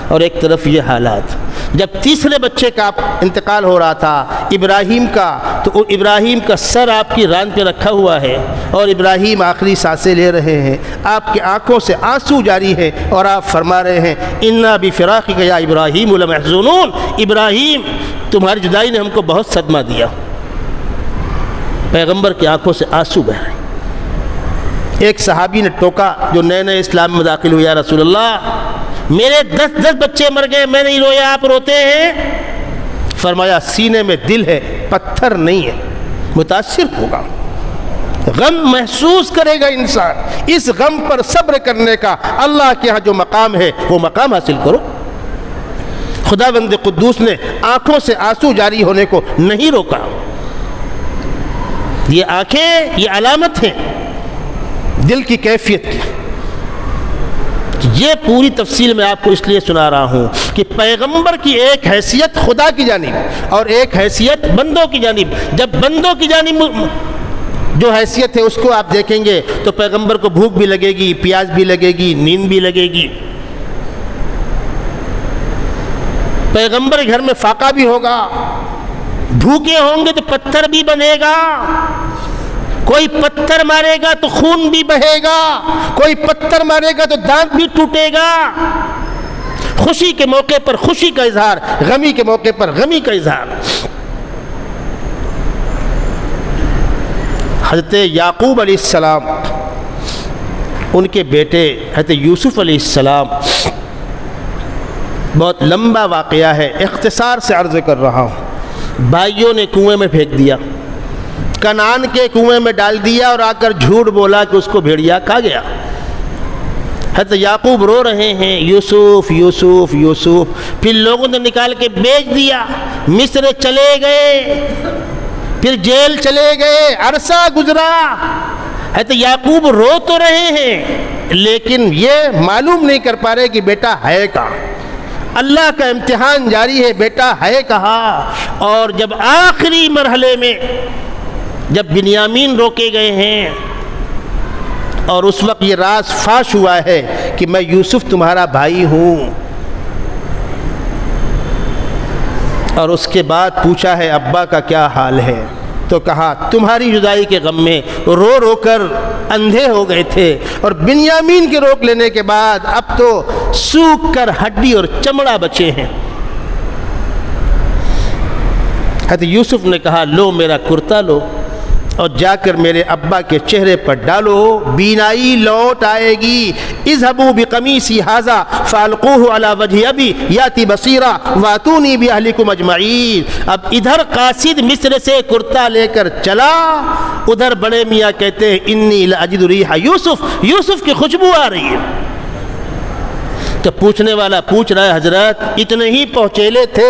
[SPEAKER 1] اور ایک طرف یہ حالات۔ جب تیسرے بچے کا انتقال ہو رہا تھا ابراہیم کا، تو ابراہیم کا سر آپ کی ران پہ رکھا ہوا ہے اور ابراہیم آخری سانسیں لے رہے ہیں، آپ کی آنکھوں سے آنسو جاری ہے اور آپ فرما رہے ہیں انا بفراقک یا ابراہیم لمحزونون، ابراہیم تمہاری جدائی نے ہم کو بہت صدمہ دیا۔ پیغمبر کی آنکھوں سے آنسو بہ رہے ہیں۔ ایک صحابی نے ٹوکا جو نئے نئے اسلام میں داخل ہوئے، یا رسول اللہ میرے 10 بچے مر گئے، میں نہیں رویا، آپ روتے ہیں؟ فرمایا سینے میں دل ہے، پتھر نہیں ہے، متاثر ہوگا، غم محسوس کرے گا انسان، اس غم پر صبر کرنے کا اللہ کے ہاں جو مقام ہے وہ مقام حاصل کرو۔ خداوند قدوس نے آنکھوں سے آنسو جاری ہونے کو نہیں روکا۔ یہ آنکھیں یہ علامت ہیں دل کی کیفیت کی۔ یہ پوری تفصیل میں آپ کو اس لیے سنا رہا ہوں کہ پیغمبر کی ایک حیثیت خدا کی جانب اور ایک حیثیت بندوں کی جانب۔ جب بندوں کی جانب جو حیثیت ہے اس کو آپ دیکھیں گے تو پیغمبر کو بھوک بھی لگے گی، پیاس بھی لگے گی، نیند بھی لگے گی۔ پیغمبر گھر میں فاقہ بھی ہوگا، بھوکے ہوں گے تو پتھر بھی بنے گا، کوئی پتھر مارے گا تو خون بھی بہے گا، کوئی پتھر مارے گا تو دانت بھی ٹوٹے گا۔ خوشی کے موقع پر خوشی کا اظہار، غمی کے موقع پر غمی کا اظہار۔ حضرت یعقوب علیہ السلام، ان کے بیٹے حضرت یوسف علیہ السلام، بہت لمبا واقعہ ہے، اختصار سے عرض کر رہا ہوں۔ بھائیوں نے کنویں میں پھینک دیا، کنعان کے کنویں میں ڈال دیا اور آ کر جھوٹ بولا کہ اس کو بھیڑیا کھا گیا۔ حضرت یعقوب رو رہے ہیں یوسف یوسف یوسف، پھر لوگوں نے نکال کے بیچ دیا، مصر چلے گئے، پھر جیل چلے گئے، عرصہ گزرا۔ حضرت یعقوب رو تو رہے ہیں لیکن یہ معلوم نہیں کر پا رہے کہ بیٹا ہے کہاں۔ اللہ کا امتحان جاری ہے، بیٹا ہے کہاں۔ اور جب آخری مرحلے میں جب بنیامین روکے گئے ہیں اور اس وقت یہ راز فاش ہوا ہے کہ میں یوسف تمہارا بھائی ہوں، اور اس کے بعد پوچھا ہے ابا کا کیا حال ہے، تو کہا تمہاری جدائی کے غم میں رو رو کر اندھے ہو گئے تھے، اور بنیامین کے روک لینے کے بعد اب تو سوکھ کر ہڈی اور چمڑا بچے ہیں۔ حضرت یوسف نے کہا لو میرا کرتا لو اور جا کر میرے ابا کے چہرے پر ڈالو، بینائی لوٹ آئے گی۔ اذهبوا بقمیصی ھذا فالقوه علی وجه ابی یاتی بصیرا واتونی باہلکم اجمعین۔ اب ادھر قاصد مصر سے کرتا لے کر چلا، ادھر بڑے میاں کہتے ہیں انی لاجد ریح یوسف، یوسف کی خوشبو آ رہی ہے۔ تو پوچھنے والا پوچھ رہا ہے حضرت اتنے ہی پہنچیلے تھے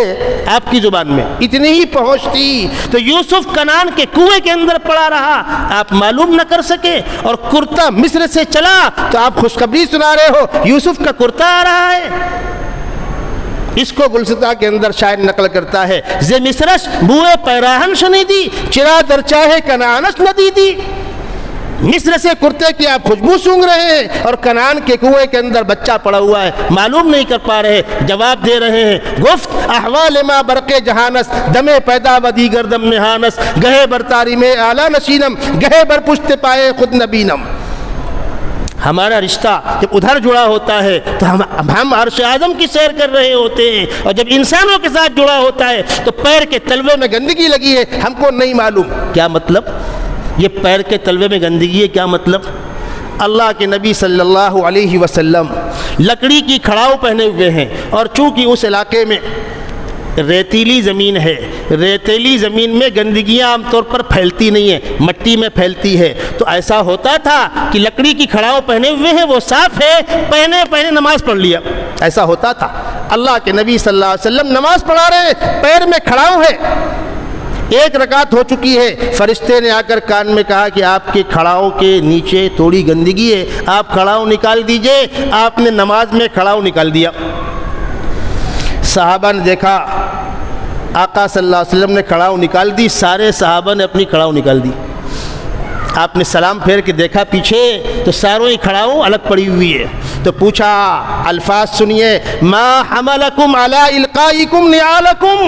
[SPEAKER 1] آپ کی زبان میں، اتنی ہی پہنچ تھی تو یوسف کنعان کے کنویں کے اندر پڑا رہا، آپ معلوم نہ کر سکے؟ اور کرتا مصر سے چلا تو آپ خوشخبری سنا رہے ہو یوسف کا کرتا آ رہا ہے۔ اس کو گلستہ کے اندر شاعر نقل کرتا ہے ز مصرش بوئے پیراہن شنیدی چرا در چاہے کنعانش ندیدی۔ مصر سے کرتے کی آپ خوشبو سونگ رہے ہیں اور کنعان کے کنویں کے اندر بچہ پڑا ہوا ہے، معلوم نہیں کر پا رہے، جواب دے رہے ہیں گفت احوال ما برق جہانس دم پیدا و دیگر دم نہانس گہے بر تاری میں اعلیٰ نشینم گہے بر پشت پائے خود نبینم۔ ہمارا رشتہ جب ادھر جڑا ہوتا ہے تو ہم عرش اعظم کی سیر کر رہے ہوتے ہیں، اور جب انسانوں کے ساتھ جڑا ہوتا ہے تو پیر کے تلوے میں گندگی لگی ہے، ہم کو نہیں معلوم۔ کیا مطلب؟ یہ پیر کے تلوے میں گندگی ہے، کیا مطلب؟ اللہ کے نبی صلی اللہ علیہ وسلم لکڑی کی کھڑاؤ پہنے ہوئے ہیں، اور چونکہ اس علاقے میں ریتیلی زمین ہے، ریتیلی زمین میں گندگیاں عام طور پر پھیلتی نہیں ہیں، مٹی میں پھیلتی ہے، تو ایسا ہوتا تھا کہ لکڑی کی کھڑاؤ پہنے ہوئے ہیں، وہ صاف ہے، پہنے نماز پڑھ لیا، ایسا ہوتا تھا۔ اللہ کے نبی صلی اللہ علیہ وسلم نماز پڑھا رہے، پیر میں کھڑاؤ ہے، ایک رکعت ہو چکی ہے، فرشتے نے آ کر کان میں کہا کہ آپ کے کھڑاؤ کے نیچے تھوڑی گندگی ہے، آپ کھڑاؤ نکال دیجئے۔ آپ نے نماز میں کھڑاؤ نکال دیا۔ صحابہ نے دیکھا آقا صلی اللہ علیہ وسلم نے کھڑاؤ نکال دی، سارے صحابہ نے اپنی کھڑاؤ نکال دی۔ آپ نے سلام پھیر کے دیکھا پیچھے تو ساروں ہی کھڑاؤ الگ پڑی ہوئی ہے، تو پوچھا، الفاظ سنیے، ما حملکم علی القائکم نعالکم،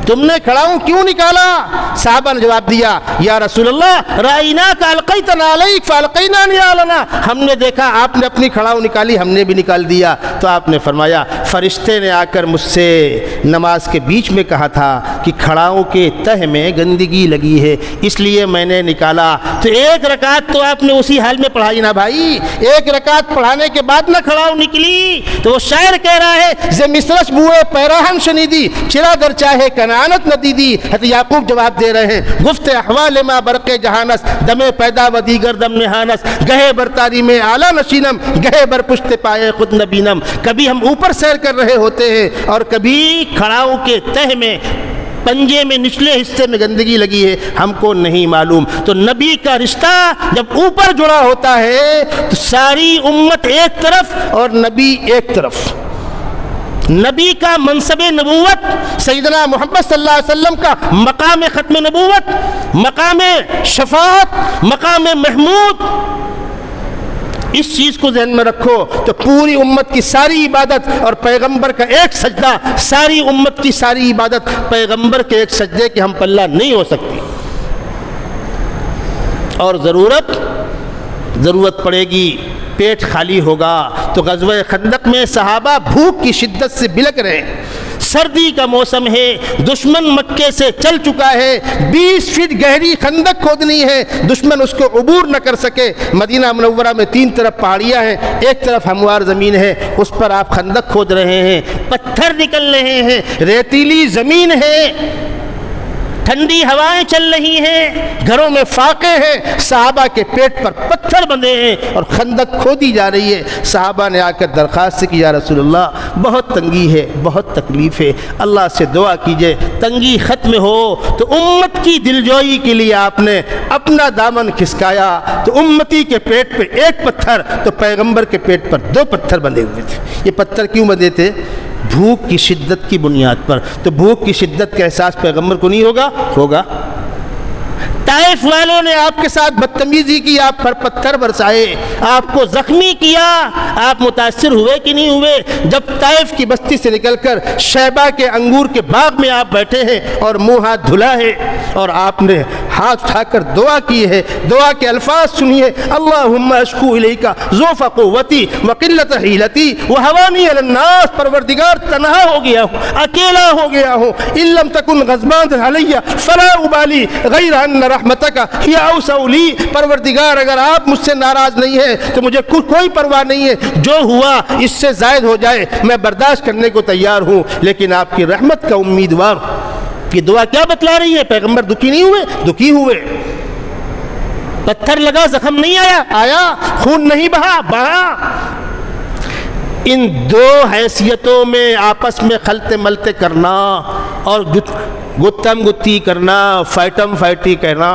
[SPEAKER 1] تم نے کھڑاؤں کیوں نکالا؟ صحابہ نے جواب دیا، یا رسول اللہ رأیناک القیت نعلیک فالقینا نعالنا، ہم نے دیکھا آپ نے اپنی کھڑاؤں نکالی، ہم نے بھی نکال دیا۔ تو آپ نے فرمایا فرشتے نے آ کر مجھ سے نماز کے بیچ میں کہا تھا کہ کھڑاؤں کے تہ میں گندگی لگی ہے، اس لیے میں نے نکالا۔ تو ایک رکعت تو آپ نے اسی حال میں پڑھائی نا بھائی، ایک رکعت پڑھانے کے بعد نہ کھڑاؤں نکلی۔ تو وہ شاعر کہہ رہا ہے ز مصرش بوئے پیراہن شنیدی چرا در چاہے کنعانت ندیدی۔ حضرت یعقوب جواب دے رہے ہیں گفت احوال ما برق جہانس دم پیدا و دیگر دم نہانس گہے بر تاری میں اعلیٰ نشینم گہے بر پشت پائے خود نبینم۔ کبھی ہم اوپر سیر کر رہے ہوتے ہیں اور کبھی کھڑاؤں کے تہ میں پنجے میں نچلے حصے میں گندگی لگی ہے، ہم کو نہیں معلوم۔ تو نبی کا رشتہ جب اوپر جڑا ہوتا ہے تو ساری امت ایک طرف اور نبی ایک طرف۔ نبی کا منصب نبوت، سیدنا محمد صلی اللہ علیہ وسلم کا مقام ختم نبوت، مقام شفاعت، مقام محمود، اس چیز کو ذہن میں رکھو تو پوری امت کی ساری عبادت اور پیغمبر کا ایک سجدہ، ساری امت کی ساری عبادت پیغمبر کے ایک سجدے کے ہم پلہ نہیں ہو سکتی۔ اور ضرورت پڑے گی، پیٹ خالی ہوگا تو غزوہ خندق میں صحابہ بھوک کی شدت سے بلک رہے، سردی کا موسم ہے، دشمن مکے سے چل چکا ہے، 20 فٹ گہری خندق کھودنی ہے، دشمن اس کو عبور نہ کر سکے۔ مدینہ منورہ میں 3 طرف پہاڑیاں ہیں، ایک طرف ہموار زمین ہے، اس پر آپ خندق کھود رہے ہیں، پتھر نکل رہے ہیں، ریتیلی زمین ہے، ٹھنڈی ہوائیں چل رہی ہیں، گھروں میں فاقے ہیں، صحابہ کے پیٹ پر پتھر بندھے ہیں اور خندق کھودی جا رہی ہے۔ صحابہ نے آ کر درخواست کی، یا رسول اللہ بہت تنگی ہے، بہت تکلیف ہے، اللہ سے دعا کیجئے تنگی ختم ہو۔ تو امت کی دلجوئی کے لیے آپ نے اپنا دامن کھسکایا، تو امتی کے پیٹ پہ ایک پتھر تو پیغمبر کے پیٹ پر 2 پتھر بندھے ہوئے تھے۔ یہ پتھر کیوں بندھے تھے؟ بھوک کی شدت کی بنیاد پر۔ تو بھوک کی شدت کا احساس پیغمبر کو نہیں ہوگا؟ طائف والوں نے آپ کے ساتھ بدتمیزی کی، آپ پر پتھر برسائے، آپ کو زخمی کیا، آپ متاثر ہوئے کہ نہیں ہوئے؟ جب طائف کی بستی سے نکل کر شیبہ کے انگور کے باغ میں آپ بیٹھے ہیں اور منہ ہاتھ دھلا ہے اور آپ نے ہاتھ اٹھا کر دعا کی ہے، دعا کے الفاظ سنیے، اللہم اشکو الیک ضعف قوتی وقلت حیلتی وہوانی علی الناس، پروردگار تنہا ہو گیا ہوں، اکیلا ہو گیا ہوں، ان لم تکن غضبان علی فلا ابالی غیر ان رحمتک ہی اوسع لی، پروردگار اگر آپ مجھ سے ناراض نہیں ہیں تو مجھے کوئی پرواہ نہیں ہے، جو ہوا اس سے زائد ہو جائے میں برداشت کرنے کو تیار ہوں، لیکن آپ کی رحمت کا امیدوار۔ یہ دعا کیا بتلا رہی ہے؟ پیغمبر دکھی نہیں ہوئے؟ دکھی ہوئے، پتھر لگا زخم نہیں آیا، خون نہیں بہا۔ ان دو حیثیتوں میں آپس میں خلط ملتے کرنا اور گتم گتی کرنا، فائٹم فائٹی کرنا،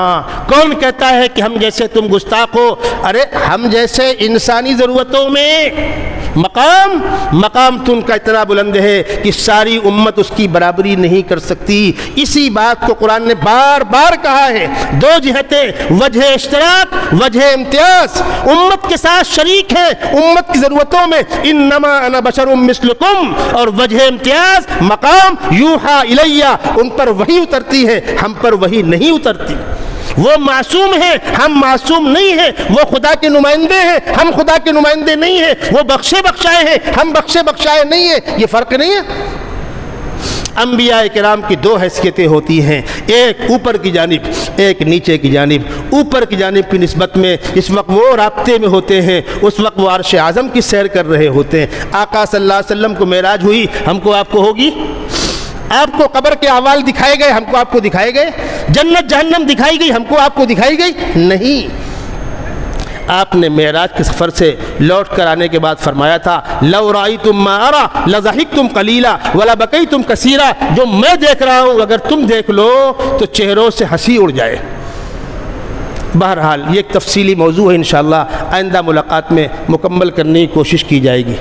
[SPEAKER 1] کون کہتا ہے کہ ہم جیسے تم گستاخ ہو؟ ارے ہم جیسے انسانی ضرورتوں میں مقام تو ان کا اتنا بلند ہے کہ ساری امت اس کی برابری نہیں کر سکتی۔ اسی بات کو قرآن نے بار بار کہا ہے، دو جہتیں، وجہ اشتراک، وجہ امتیاز، امت کے ساتھ شریک ہے امت کی ضرورتوں میں، انما انا بشر مثلکم، اور وجہ امتیاز مقام یوحا الیہ، ان پر وحی اترتی ہے، ہم پر وحی نہیں اترتی۔ وہ معصوم ہیں، ہم معصوم نہیں ہیں، وہ خدا کے نمائندے ہیں، ہم خدا کے نمائندے نہیں ہیں، وہ بخشے بخشائے ہیں، ہم بخشے بخشائے نہیں ہیں، یہ فرق نہیں ہے۔ انبیاء کرام کی دو حیثیتیں ہوتی ہیں، ایک اوپر کی جانب، ایک نیچے کی جانب۔ اوپر کی جانب کی نسبت میں اس وقت وہ رابطے میں ہوتے ہیں، اس وقت وہ عرش اعظم کی سیر کر رہے ہوتے ہیں۔ آقا صلی اللہ علیہ وسلم کو معراج ہوئی، ہم کو آپ کو ہوگی؟ آپ کو قبر کے احوال دکھائے گئے، ہم کو آپ کو دکھائے گئے؟ جنت جہنم دکھائی گئی، ہم کو آپ کو دکھائی گئی؟ نہیں۔ آپ نے معراج کے سفر سے لوٹ کر آنے کے بعد فرمایا تھا، لو رأیتم ما ارى لضحکتم قلیلا ولبکیتم کثیرا، جو میں دیکھ رہا ہوں اگر تم دیکھ لو تو چہروں سے ہنسی اڑ جائے۔ بہرحال یہ ایک تفصیلی موضوع ہے، انشاءاللہ آئندہ ملاقات میں مکمل کرنے کی کوشش کی جائے گی۔